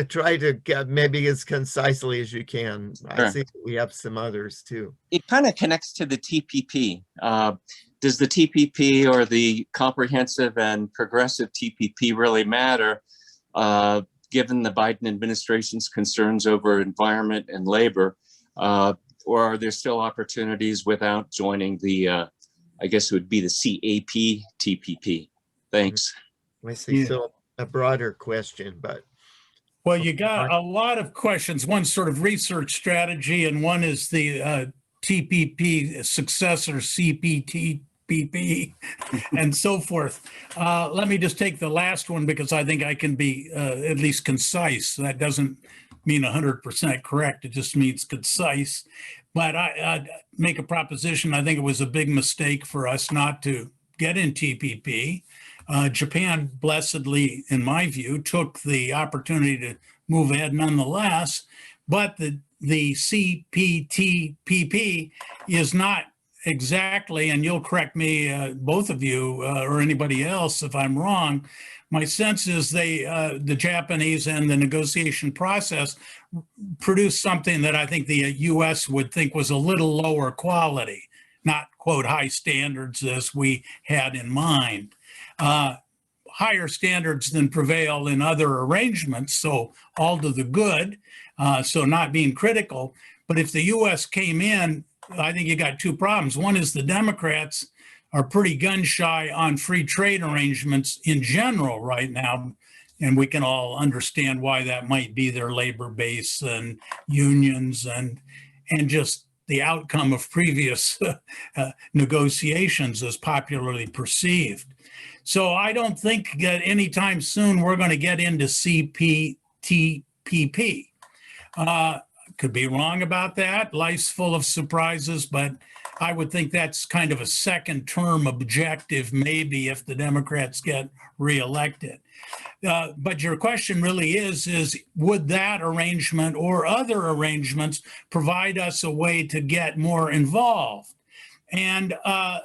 Try to get maybe as concisely as you can. Sure. I see we have some others too. It kind of connects to the TPP. Does the TPP or the comprehensive and progressive TPP really matter, given the Biden administration's concerns over environment and labor? Or are there still opportunities without joining the, I guess it would be the CAP TPP? Thanks. I see. Yeah. So a broader question, but. Well, you got a lot of questions. One sort of research strategy, and one is the TPP successor, CPTPP, and so forth. Let me just take the last one because I think I can be at least concise. That doesn't mean 100% correct. It just means concise. But I'd make a proposition. I think it was a big mistake for us not to get in TPP. Japan, blessedly, in my view, took the opportunity to move ahead nonetheless, but the CPTPP is not exactly, and you'll correct me, both of you or anybody else if I'm wrong, my sense is the Japanese and the negotiation process produced something that I think the US would think was a little lower quality, not, quote, high standards as we had in mind. Higher standards than prevail in other arrangements, so all to the good, so not being critical. But if the US came in, I think you got two problems. One is the Democrats are pretty gun shy on free trade arrangements in general right now, and we can all understand why that might be, their labor base and unions and just the outcome of previous negotiations as popularly perceived. So I don't think that anytime soon we're going to get into CPTPP. Could be wrong about that. Life's full of surprises, but I would think that's kind of a second term objective, maybe, if the Democrats get reelected. But your question really is would that arrangement or other arrangements provide us a way to get more involved? And I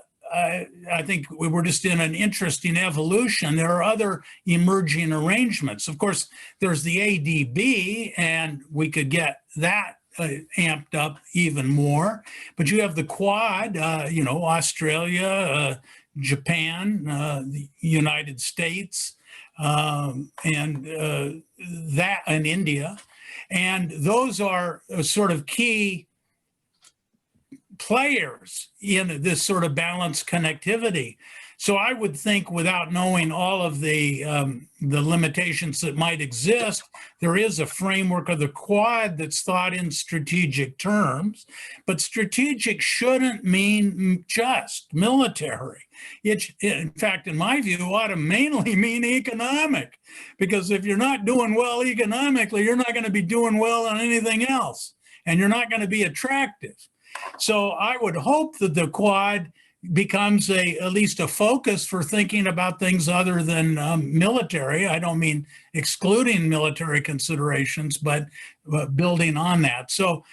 think we were just in an interesting evolution. There are other emerging arrangements. Of course, there's the ADB, and we could get that amped up even more. But you have the Quad, Australia, Japan, the United States, and India. And those are sort of key players in this sort of balanced connectivity. So I would think, without knowing all of the limitations that might exist, there is a framework of the Quad that's thought in strategic terms, but strategic shouldn't mean just military. It, in fact, in my view, ought to mainly mean economic, because if you're not doing well economically, you're not going to be doing well on anything else, and you're not going to be attractive. So I would hope that the Quad becomes at least a focus for thinking about things other than military. I don't mean excluding military considerations, but building on that. So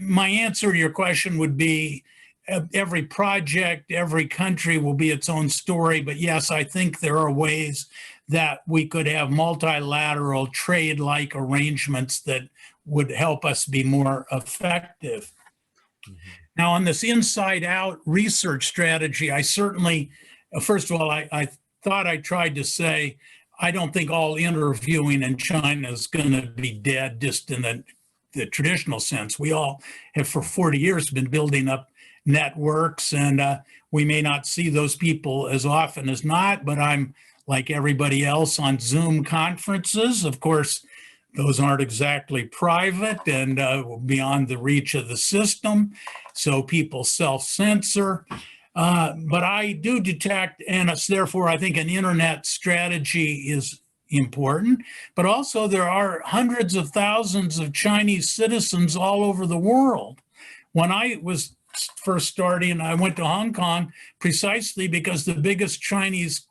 my answer to your question would be every project, every country will be its own story. But yes, I think there are ways that we could have multilateral trade-like arrangements that would help us be more effective. Now, on this inside out research strategy, I certainly, first of all, I thought I tried to say, I don't think all interviewing in China is going to be dead just in the traditional sense. We all have for 40 years been building up networks, and we may not see those people as often as not, but I'm like everybody else on Zoom conferences. Of course, those aren't exactly private and beyond the reach of the system, so people self-censor. But I do detect, and it's therefore I think an internet strategy is important, but also there are hundreds of thousands of Chinese citizens all over the world. When I was first starting, I went to Hong Kong precisely because the biggest Chinese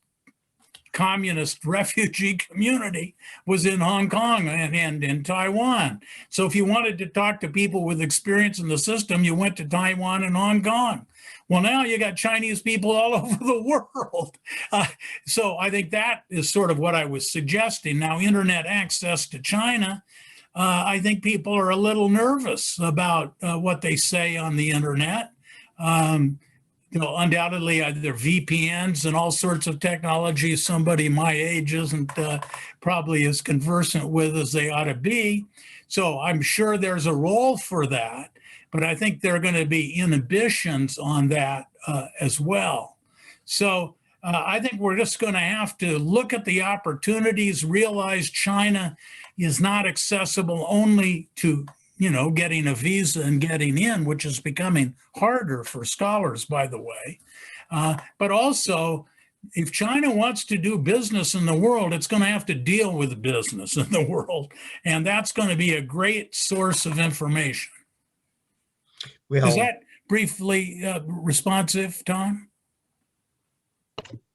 communist refugee community was in Hong Kong and in Taiwan. So if you wanted to talk to people with experience in the system, you went to Taiwan and Hong Kong. Well, now you got Chinese people all over the world. So I think that is sort of what I was suggesting. Now, internet access to China, I think people are a little nervous about what they say on the internet. Undoubtedly, there are VPNs and all sorts of technologies somebody my age isn't probably as conversant with as they ought to be. So I'm sure there's a role for that, but I think there are going to be inhibitions on that as well. So I think we're just going to have to look at the opportunities, realize China is not accessible only to getting a visa and getting in, which is becoming harder for scholars, by the way. But also, if China wants to do business in the world, it's going to have to deal with business in the world. And that's going to be a great source of information. Well, is that briefly responsive, Tom?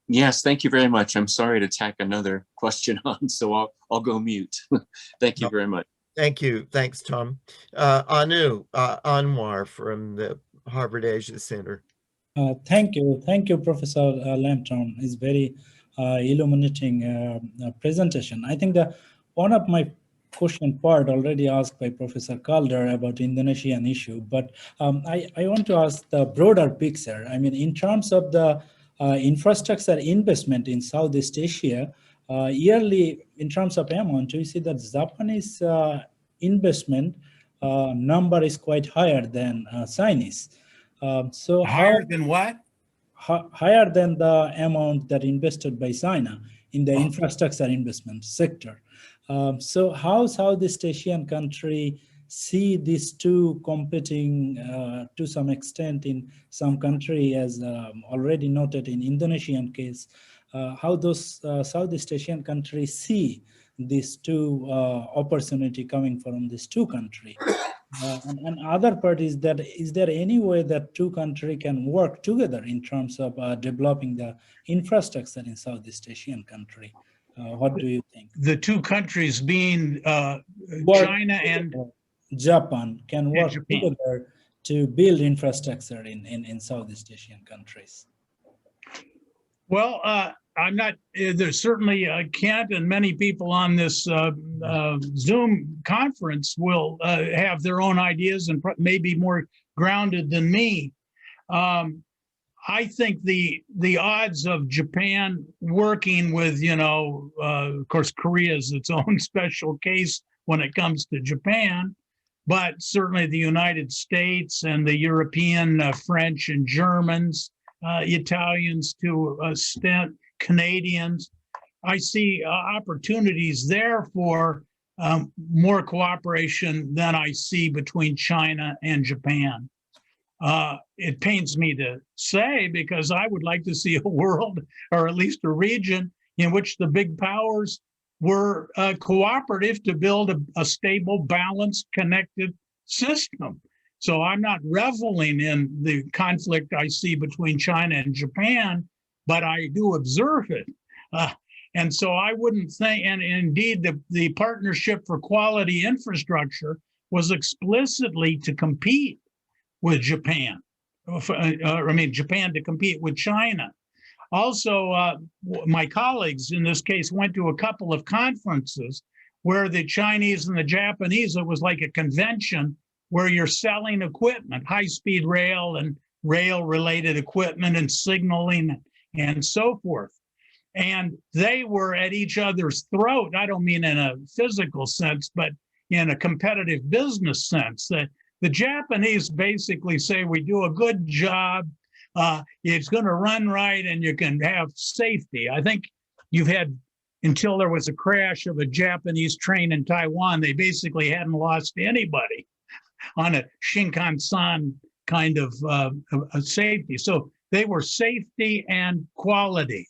Yes, thank you very much. I'm sorry to tack another question on, so I'll go mute. Thank you very much. Thank you. Thanks, Tom. Anwar from the Harvard Asia Center. Thank you. Thank you, Professor Lampton. It's very illuminating presentation. I think that one of my question part already asked by Professor Calder about Indonesian issue, but I want to ask the broader picture. I mean, in terms of the infrastructure investment in Southeast Asia, yearly, in terms of amount, we see that Japanese investment number is quite higher than Chinese. So higher than what? Higher than the amount that invested by China in the infrastructure investment sector. So how Southeast Asian country see these two competing to some extent in some country, as already noted in Indonesian case, how those Southeast Asian countries see these two opportunity coming from these two countries. And other part is that, is there any way that two countries can work together in terms of developing the infrastructure in Southeast Asian country? What do you think? The two countries being China and Japan can work together to build infrastructure in Southeast Asian countries. Well, I'm not, there's certainly Kent and many people on this Zoom conference will have their own ideas and maybe more grounded than me. I think the odds of Japan working with, of course, Korea is its own special case when it comes to Japan, but certainly the United States and the European French and Germans, Italians to a extent, Canadians. I see opportunities there for more cooperation than I see between China and Japan. It pains me to say, because I would like to see a world, or at least a region, in which the big powers were cooperative to build a stable, balanced, connected system. So I'm not reveling in the conflict I see between China and Japan, but I do observe it. And so I wouldn't think, and indeed the Partnership for Quality Infrastructure was explicitly to compete with Japan. Japan to compete with China. Also, my colleagues in this case went to a couple of conferences where the Chinese and the Japanese, it was like a convention where you're selling equipment, high-speed rail and rail-related equipment and signaling and so forth. And they were at each other's throat. I don't mean in a physical sense, but in a competitive business sense. That the Japanese basically say, we do a good job, it's going to run right, and you can have safety. I think you've had, until there was a crash of a Japanese train in Taiwan, they basically hadn't lost anybody on a Shinkansen kind of safety. So they were safety and quality.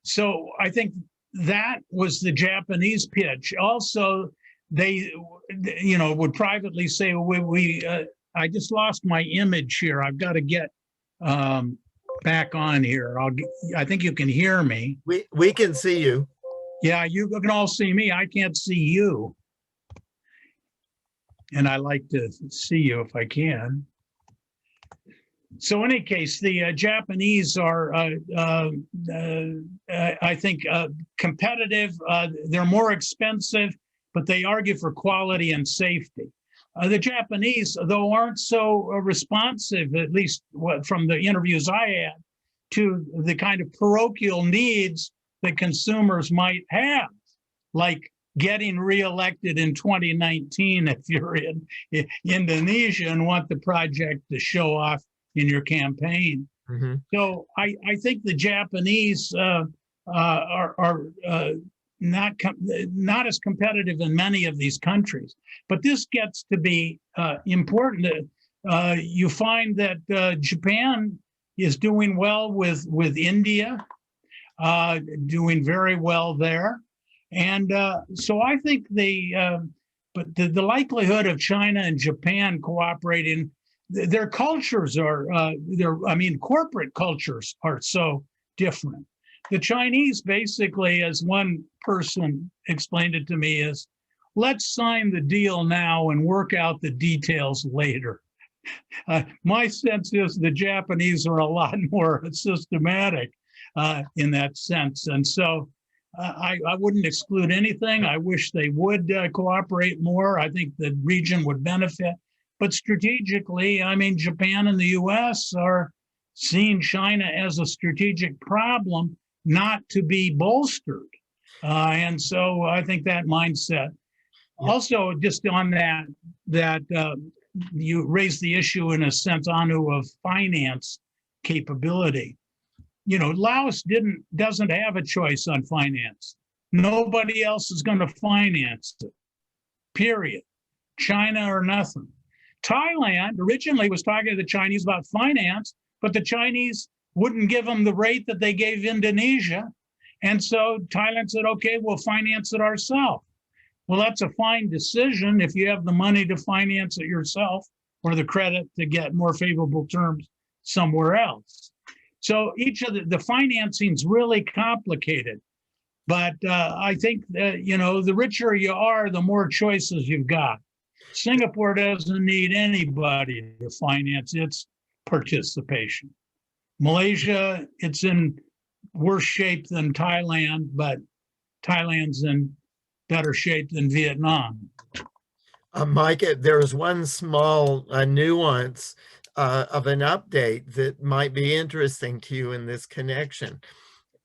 So I think that was the Japanese pitch. Also, they, would privately say, I just lost my image here. I've got to get back on here. I think you can hear me. We can see you. Yeah, you can all see me. I can't see you. And I like to see you if I can. So in any case, the Japanese are, I think, competitive. They're more expensive, but they argue for quality and safety. The Japanese, though, aren't so responsive, at least from the interviews I had, to the kind of parochial needs that consumers might have, like getting reelected in 2019 if you're in Indonesia and want the project to show off in your campaign. Mm-hmm. So I think the Japanese are not as competitive in many of these countries. But this gets to be important. You find that Japan is doing well with India, doing very well there. And so I think but the likelihood of China and Japan cooperating, their cultures are, corporate cultures are so different. The Chinese basically, as one person explained it to me, is let's sign the deal now and work out the details later. My sense is the Japanese are a lot more systematic in that sense. And so I wouldn't exclude anything. I wish they would cooperate more. I think the region would benefit. But strategically, Japan and the US are seeing China as a strategic problem, not to be bolstered. And so I think that mindset. Yeah. Also, just on that you raised the issue in a sense, Anu, of finance capability. Laos doesn't have a choice on finance. Nobody else is going to finance it, period. China or nothing. Thailand originally was talking to the Chinese about finance, but the Chinese wouldn't give them the rate that they gave Indonesia. And so Thailand said, okay, we'll finance it ourselves. Well, that's a fine decision if you have the money to finance it yourself or the credit to get more favorable terms somewhere else. So each of the financing's really complicated. But I think that, the richer you are, the more choices you've got. Singapore doesn't need anybody to finance its participation. Malaysia, it's in worse shape than Thailand, but Thailand's in better shape than Vietnam. Mike, there is one small nuance of an update that might be interesting to you in this connection.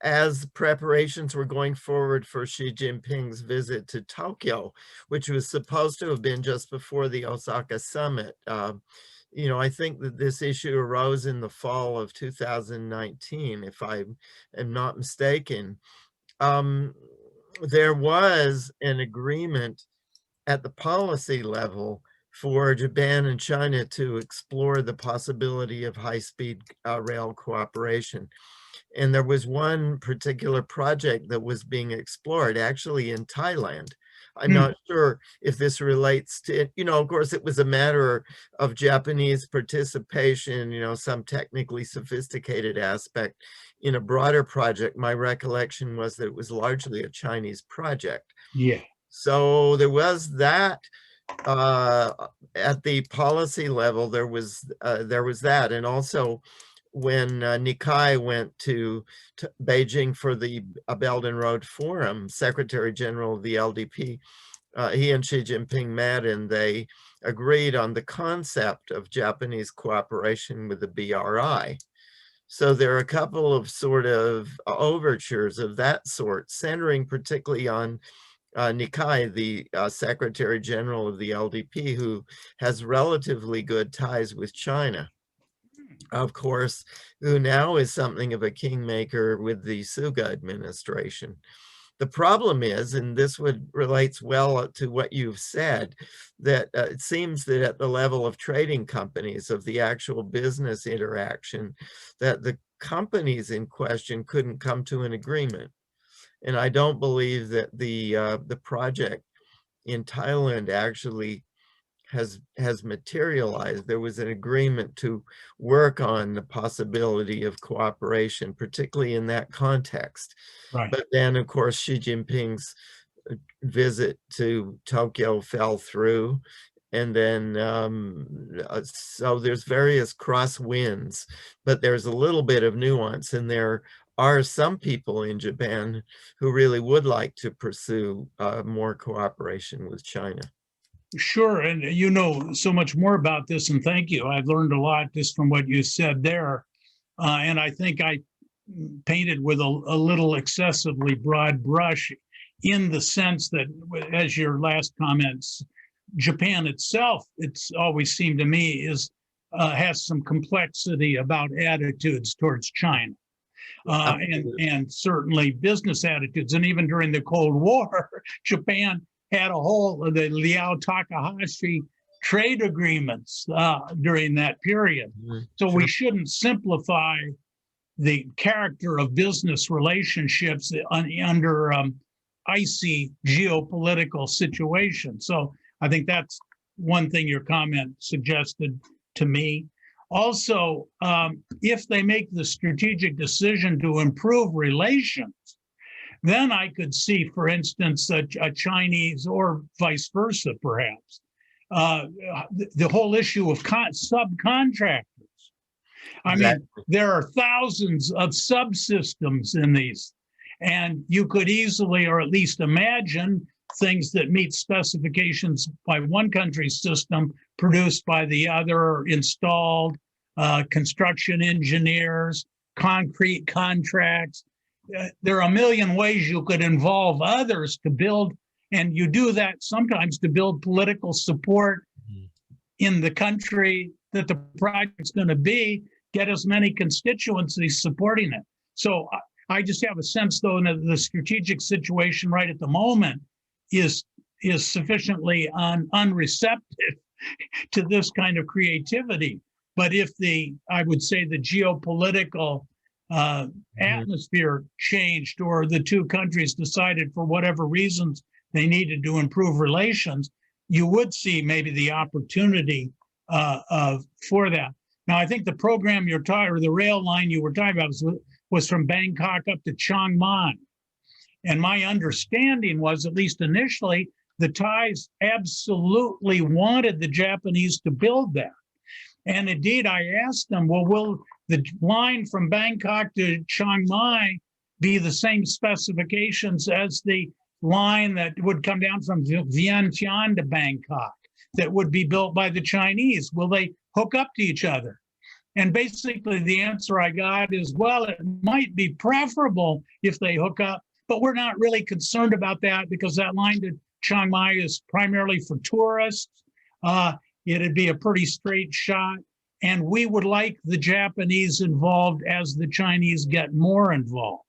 As preparations were going forward for Xi Jinping's visit to Tokyo, which was supposed to have been just before the Osaka summit, I think that this issue arose in the fall of 2019, if I am not mistaken. There was an agreement at the policy level for Japan and China to explore the possibility of high-speed rail cooperation. And there was one particular project that was being explored actually in Thailand. I'm not sure if this relates to, of course, it was a matter of Japanese participation, some technically sophisticated aspect in a broader project. My recollection was that it was largely a Chinese project. Yeah. So there was that. At the policy level, there was that, and also when Nikai went to Beijing for the Belt and Road Forum, Secretary General of the LDP, he and Xi Jinping met and they agreed on the concept of Japanese cooperation with the BRI. So there are a couple of sort of overtures of that sort, centering particularly on Nikai, the Secretary General of the LDP, who has relatively good ties with China, of course, who now is something of a kingmaker with the Suga administration. The problem is, and this relates well to what you've said, that it seems that at the level of trading companies, of the actual business interaction, that the companies in question couldn't come to an agreement. And I don't believe that the project in Thailand actually has materialized. There was an agreement to work on the possibility of cooperation, particularly in that context. Right. But then, of course, Xi Jinping's visit to Tokyo fell through. And then, so there's various crosswinds, but there's a little bit of nuance, and there are some people in Japan who really would like to pursue more cooperation with China. Sure, and you know so much more about this, and thank you. I've learned a lot just from what you said there, and I think I painted with a little excessively broad brush in the sense that, as your last comments, Japan itself, it's always seemed to me, has some complexity about attitudes towards China. And certainly business attitudes. And even during the Cold War, Japan had the Liao Takahashi trade agreements during that period. So we shouldn't simplify the character of business relationships under icy geopolitical situations. So I think that's one thing your comment suggested to me. Also, if they make the strategic decision to improve relations, then I could see, for instance, a Chinese, or vice versa, perhaps, the whole issue of subcontractors. I mean, there are thousands of subsystems in these, and you could easily, or at least imagine, things that meet specifications by one country's system produced by the other, installed, construction engineers, concrete contracts. There are a million ways you could involve others to build, and you do that sometimes to build political support in the country that the project's going to be, get as many constituencies supporting it. So I just have a sense, though, that the strategic situation right at the moment is sufficiently unreceptive to this kind of creativity. But if I would say the geopolitical atmosphere changed, or the two countries decided for whatever reasons they needed to improve relations, you would see maybe the opportunity for that. Now, I think the program the rail line you were talking about was from Bangkok up to Chiang Mai. And my understanding was, at least initially, the Thais absolutely wanted the Japanese to build that. And indeed, I asked them, well, will the line from Bangkok to Chiang Mai be the same specifications as the line that would come down from Vientiane to Bangkok that would be built by the Chinese? Will they hook up to each other? And basically the answer I got is, well, it might be preferable if they hook up, but we're not really concerned about that because that line to Chiang Mai is primarily for tourists. It'd be a pretty straight shot. And we would like the Japanese involved as the Chinese get more involved.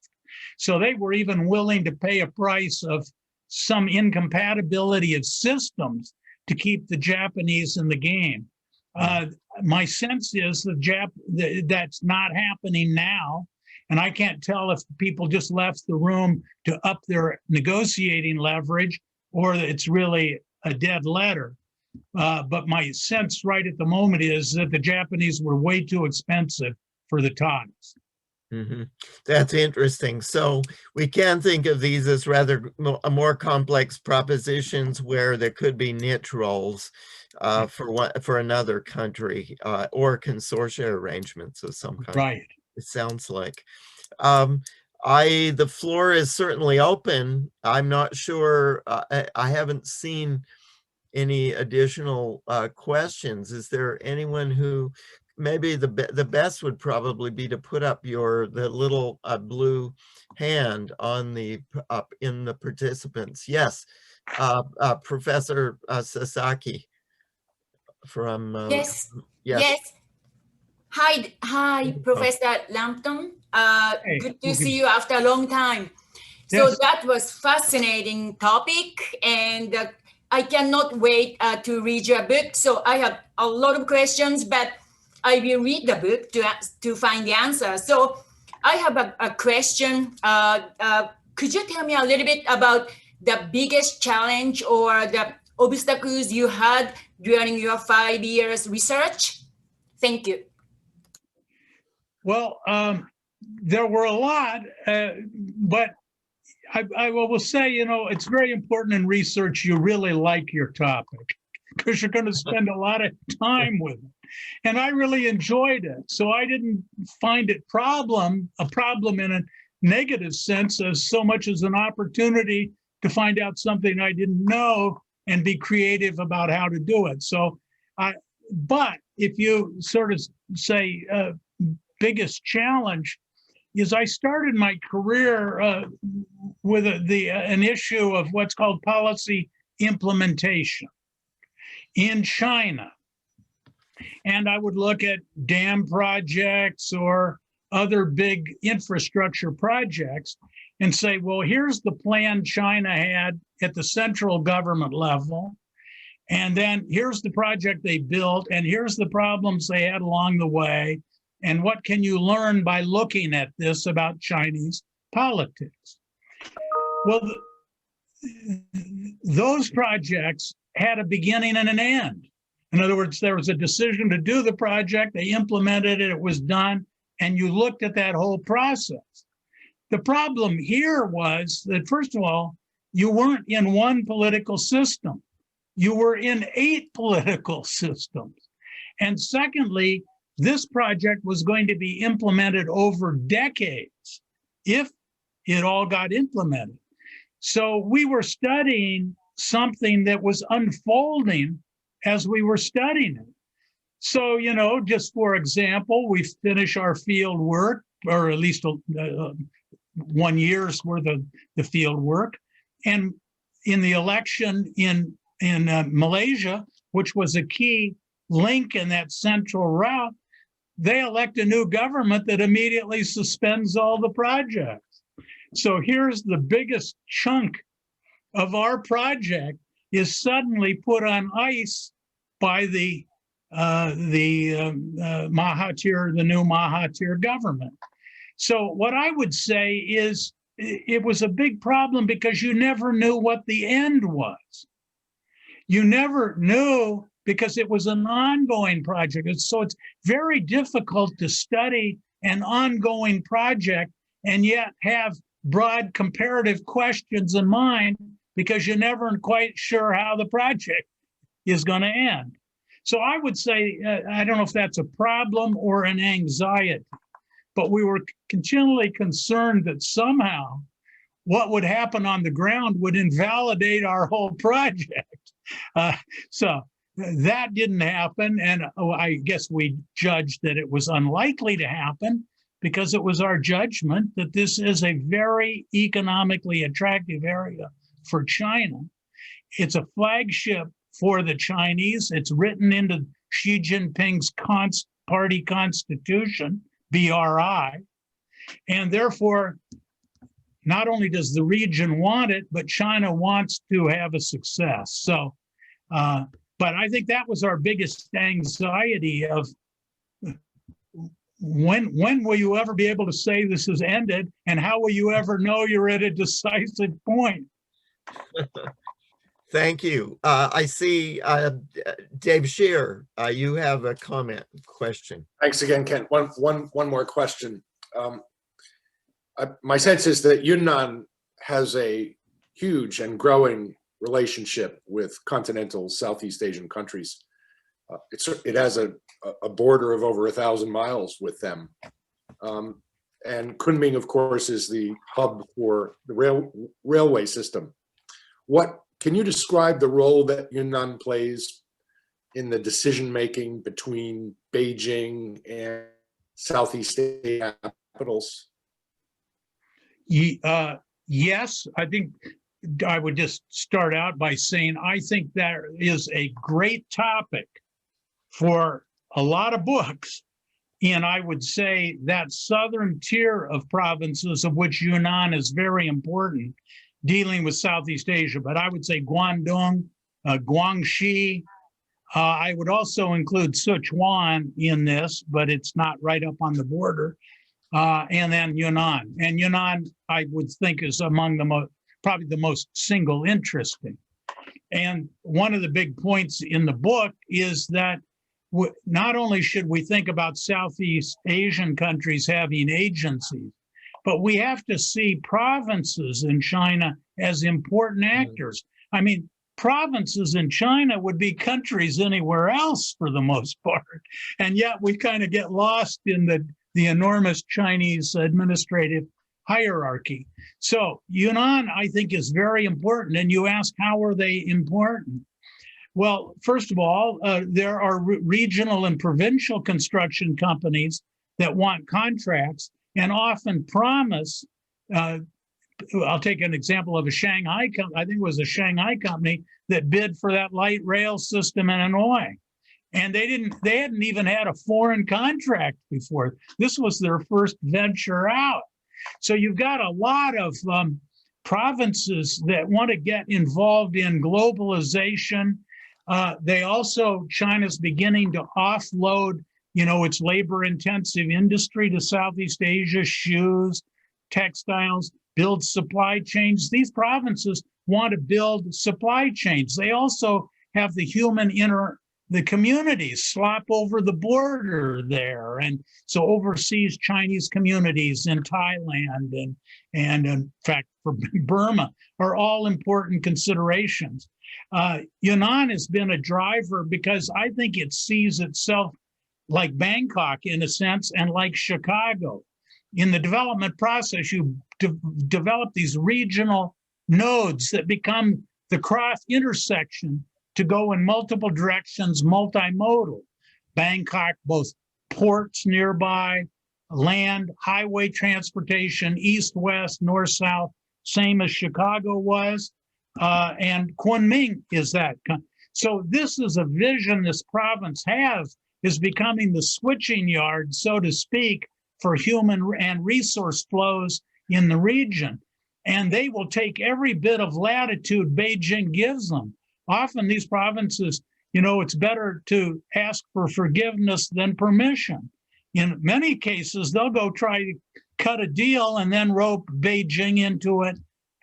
So they were even willing to pay a price of some incompatibility of systems to keep the Japanese in the game. My sense is that's not happening now. And I can't tell if people just left the room to up their negotiating leverage or it's really a dead letter. But my sense right at the moment is that the Japanese were way too expensive for the Thais. Mm-hmm. That's interesting. So we can think of these as rather more complex propositions where there could be niche roles. for another country, or consortia arrangements of some kind. Right. It sounds like. The floor is certainly open. I'm not sure. I haven't seen any additional questions. Is there anyone who maybe the best would probably be to put up the little blue hand on up in the participants? Yes, Professor Sasaki from Yes. yes. Yes. Hi, Professor Lampton. Hey, Good to see you after a long time. So Yes. that was fascinating topic, and I cannot wait to read your book. So I have a lot of questions, but I will read the book to find the answer. So I have a question. Could you tell me a little bit about the biggest challenge or the obstacles you had during your 5 years research? Thank you. Well, there were a lot, but I will say, it's very important in research you really like your topic because you're going to spend a lot of time with it. And I really enjoyed it. So I didn't find it a problem in a negative sense as so much as an opportunity to find out something I didn't know and be creative about how to do it. So but if you sort of say biggest challenge is I started my career with an issue of what's called policy implementation in China. And I would look at dam projects or other big infrastructure projects and say, well, here's the plan China had at the central government level. And then here's the project they built, and here's the problems they had along the way. And what can you learn by looking at this about Chinese politics? Well, those projects had a beginning and an end. In other words, there was a decision to do the project, they implemented it, it was done, and you looked at that whole process. The problem here was that, first of all, you weren't in one political system. You were in 8 political systems. And secondly, this project was going to be implemented over decades if it all got implemented. So we were studying something that was unfolding as we were studying it. So, just for example, we finish our field work, or at least 1 year's worth of the field work. And in the election in Malaysia, which was a key link in that central route, they elect a new government that immediately suspends all the projects. So here's the biggest chunk of our project is suddenly put on ice by the Mahathir, the new Mahathir government. So what I would say is it was a big problem because you never knew what the end was. You never knew because it was an ongoing project. So it's very difficult to study an ongoing project and yet have broad comparative questions in mind because you're never quite sure how the project is going to end. So I would say, I don't know if that's a problem or an anxiety, but we were continually concerned that somehow what would happen on the ground would invalidate our whole project. So that didn't happen. And I guess we judged that it was unlikely to happen because it was our judgment that this is a very economically attractive area for China. It's a flagship for the Chinese. It's written into Xi Jinping's party constitution, BRI. And therefore, not only does the region want it, but China wants to have a success. So, but I think that was our biggest anxiety of when will you ever be able to say this has ended, and how will you ever know you're at a decisive point? Thank you. I see Dave Scheer, you have a question. Thanks again, Ken. One more question. My sense is that Yunnan has a huge and growing relationship with continental Southeast Asian countries. It has a border of over 1,000 miles with them. And Kunming, of course, is the hub for the railway system. Can you describe the role that Yunnan plays in the decision-making between Beijing and Southeast Asia capitals? Yes, I think I would just start out by saying I think that is a great topic for a lot of books. And I would say that southern tier of provinces, of which Yunnan is very important, dealing with Southeast Asia. But I would say Guangdong, Guangxi. I would also include Sichuan in this, but it's not right up on the border. And then Yunnan. And Yunnan, I would think, is among the probably the most single interesting. And one of the big points in the book is that not only should we think about Southeast Asian countries having agencies, but we have to see provinces in China as important actors. I mean, provinces in China would be countries anywhere else for the most part. And yet we kind of get lost in the enormous Chinese administrative hierarchy. So Yunnan, I think, is very important. And you ask, how are they important? Well, first of all, there are regional and provincial construction companies that want contracts and often promise, I'll take an example of a Shanghai company, I think it was a Shanghai company that bid for that light rail system in Hanoi. And they hadn't even had a foreign contract before. This was their first venture out. So you've got a lot of provinces that want to get involved in globalization. China's beginning to offload, its labor-intensive industry to Southeast Asia, shoes, textiles, build supply chains. These provinces want to build supply chains. They also have the communities slop over the border there. And so overseas Chinese communities in Thailand and in fact for Burma are all important considerations. Yunnan has been a driver because I think it sees itself like Bangkok in a sense and like Chicago. In the development process, you develop these regional nodes that become the cross intersection to go in multiple directions, multimodal. Bangkok, both ports nearby, land, highway transportation, east-west, north-south, same as Chicago was. And Kunming is that. So this is a vision this province has, is becoming the switching yard, so to speak, for human and resource flows in the region. And they will take every bit of latitude Beijing gives them. Often these provinces, it's better to ask for forgiveness than permission. In many cases, they'll go try to cut a deal and then rope Beijing into it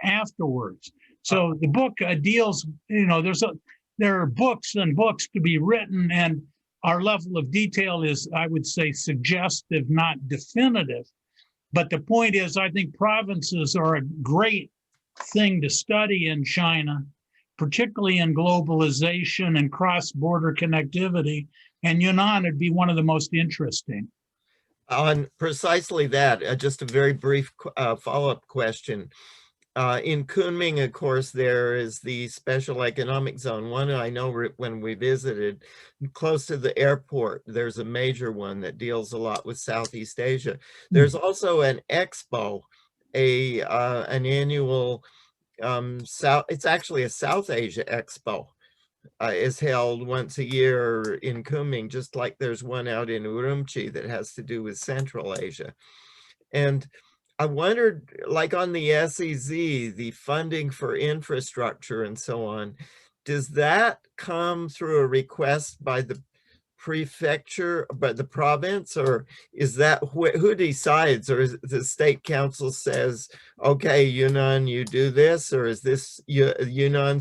afterwards. So the book deals, there are books and books to be written, and our level of detail is, I would say, suggestive, not definitive. But the point is, I think provinces are a great thing to study in China, particularly in globalization and cross-border connectivity. And Yunnan would be one of the most interesting. On precisely that, just a very brief follow-up question. In Kunming, of course, there is the special economic zone. One I know when we visited, close to the airport, there's a major one that deals a lot with Southeast Asia. There's also an expo, an annual, it's actually a South Asia expo, is held once a year in Kunming, just like there's one out in Urumqi that has to do with Central Asia. And I wondered, like on the SEZ, the funding for infrastructure and so on, does that come through a request by the prefecture, by the province, or is that who decides, or is the state council says, okay, Yunnan, you do this, or is this Yunnan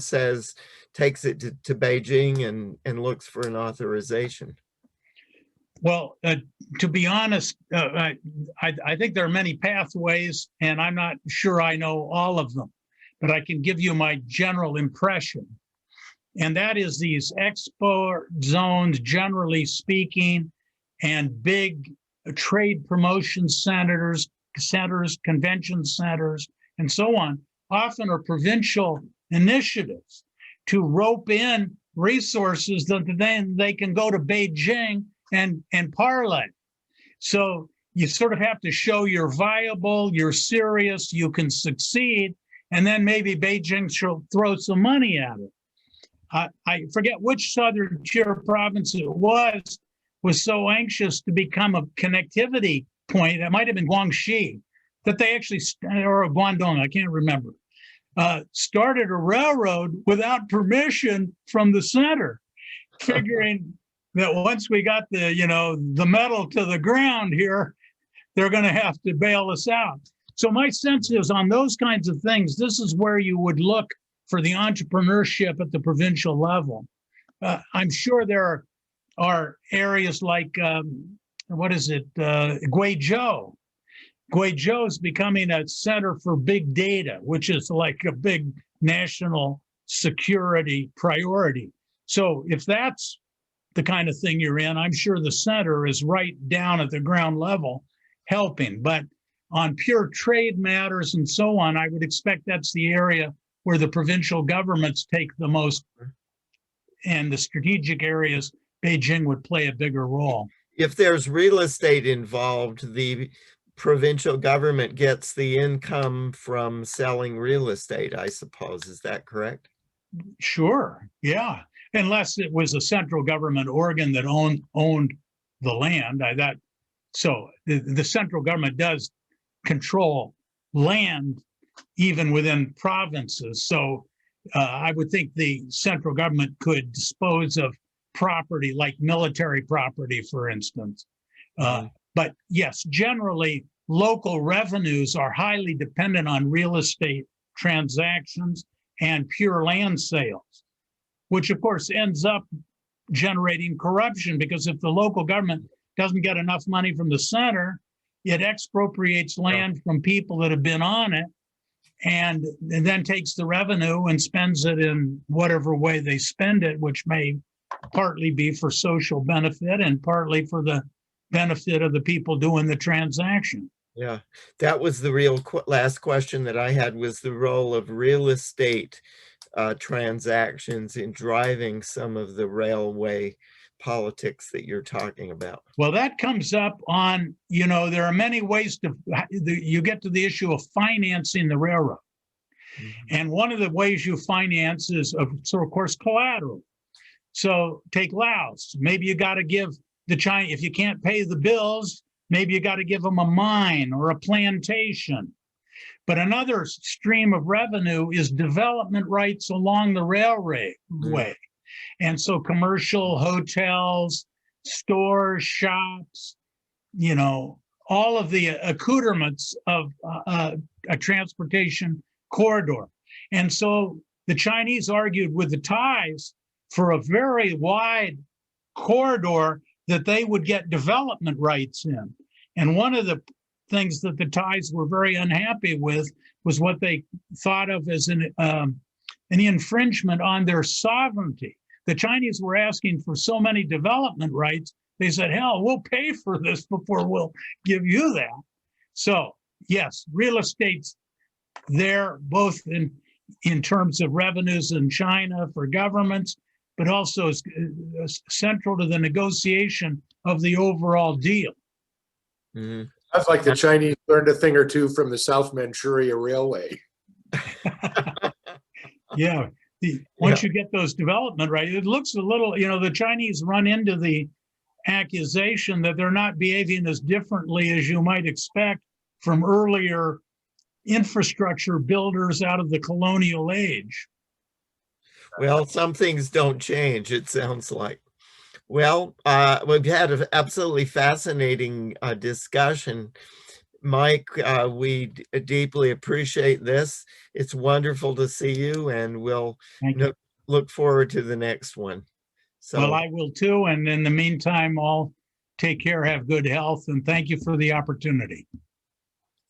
takes it to Beijing and looks for an authorization? Well, to be honest, I think there are many pathways, and I'm not sure I know all of them, but I can give you my general impression. And that is these export zones, generally speaking, and big trade promotion centers, convention centers, and so on, often are provincial initiatives to rope in resources that then they can go to Beijing and parlay. So you sort of have to show you're viable, you're serious, you can succeed, and then maybe Beijing shall throw some money at it. I forget which southern tier province it was so anxious to become a connectivity point. It might have been Guangxi, that they actually, or Guangdong, I can't remember, started a railroad without permission from the center, figuring that once we got the metal to the ground here, they're going to have to bail us out. So my sense is on those kinds of things, this is where you would look for the entrepreneurship at the provincial level. I'm sure there are areas like, Guizhou. Guizhou is becoming a center for big data, which is like a big national security priority. So if that's the kind of thing you're in, I'm sure the center is right down at the ground level helping. But on pure trade matters and so on, I would expect that's the area where the provincial governments take the most, and the strategic areas, Beijing would play a bigger role. If there's real estate involved, the provincial government gets the income from selling real estate, I suppose. Is that correct? Sure, yeah. Unless it was a central government organ that owned the land. So the central government does control land even within provinces. So I would think the central government could dispose of property like military property, for instance. But yes, generally, local revenues are highly dependent on real estate transactions and pure land sales, which of course ends up generating corruption, because if the local government doesn't get enough money from the center, it expropriates land from people that have been on it, and then takes the revenue and spends it in whatever way they spend it, which may partly be for social benefit and partly for the benefit of the people doing the transaction. Yeah, that was the real last question that I had, was the role of real estate transactions in driving some of the railway politics that you're talking about. Well, that comes up on, there are many ways you get to the issue of financing the railroad. Mm-hmm. And one of the ways you finance is, of course, collateral. So take Laos. Maybe you got to give the China, if you can't pay the bills, maybe you got to give them a mine or a plantation. But another stream of revenue is development rights along the railway. Mm-hmm. And so commercial hotels, stores, shops, all of the accoutrements of a transportation corridor. And so the Chinese argued with the Thais for a very wide corridor that they would get development rights in. And one of the things that the Thais were very unhappy with was what they thought of as an infringement on their sovereignty. The Chinese were asking for so many development rights, they said, hell, we'll pay for this before we'll give you that. So yes, real estate's there, both in terms of revenues in China for governments, but also central to the negotiation of the overall deal. Mm-hmm. Sounds like the Chinese learned a thing or two from the South Manchuria Railway. Yeah. Once you get those development right, it looks a little, the Chinese run into the accusation that they're not behaving as differently as you might expect from earlier infrastructure builders out of the colonial age. Well, some things don't change, it sounds like. Well, we've had an absolutely fascinating discussion. Mike, we deeply appreciate this. It's wonderful to see you, and we'll look forward to the next one. So, well, I will too. And in the meantime, all take care, have good health, and thank you for the opportunity.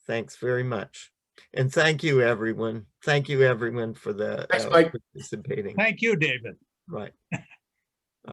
Thanks very much. And thank you, everyone. Thank you, everyone, for the Thanks, Mike. participating. Thank you, David. Right.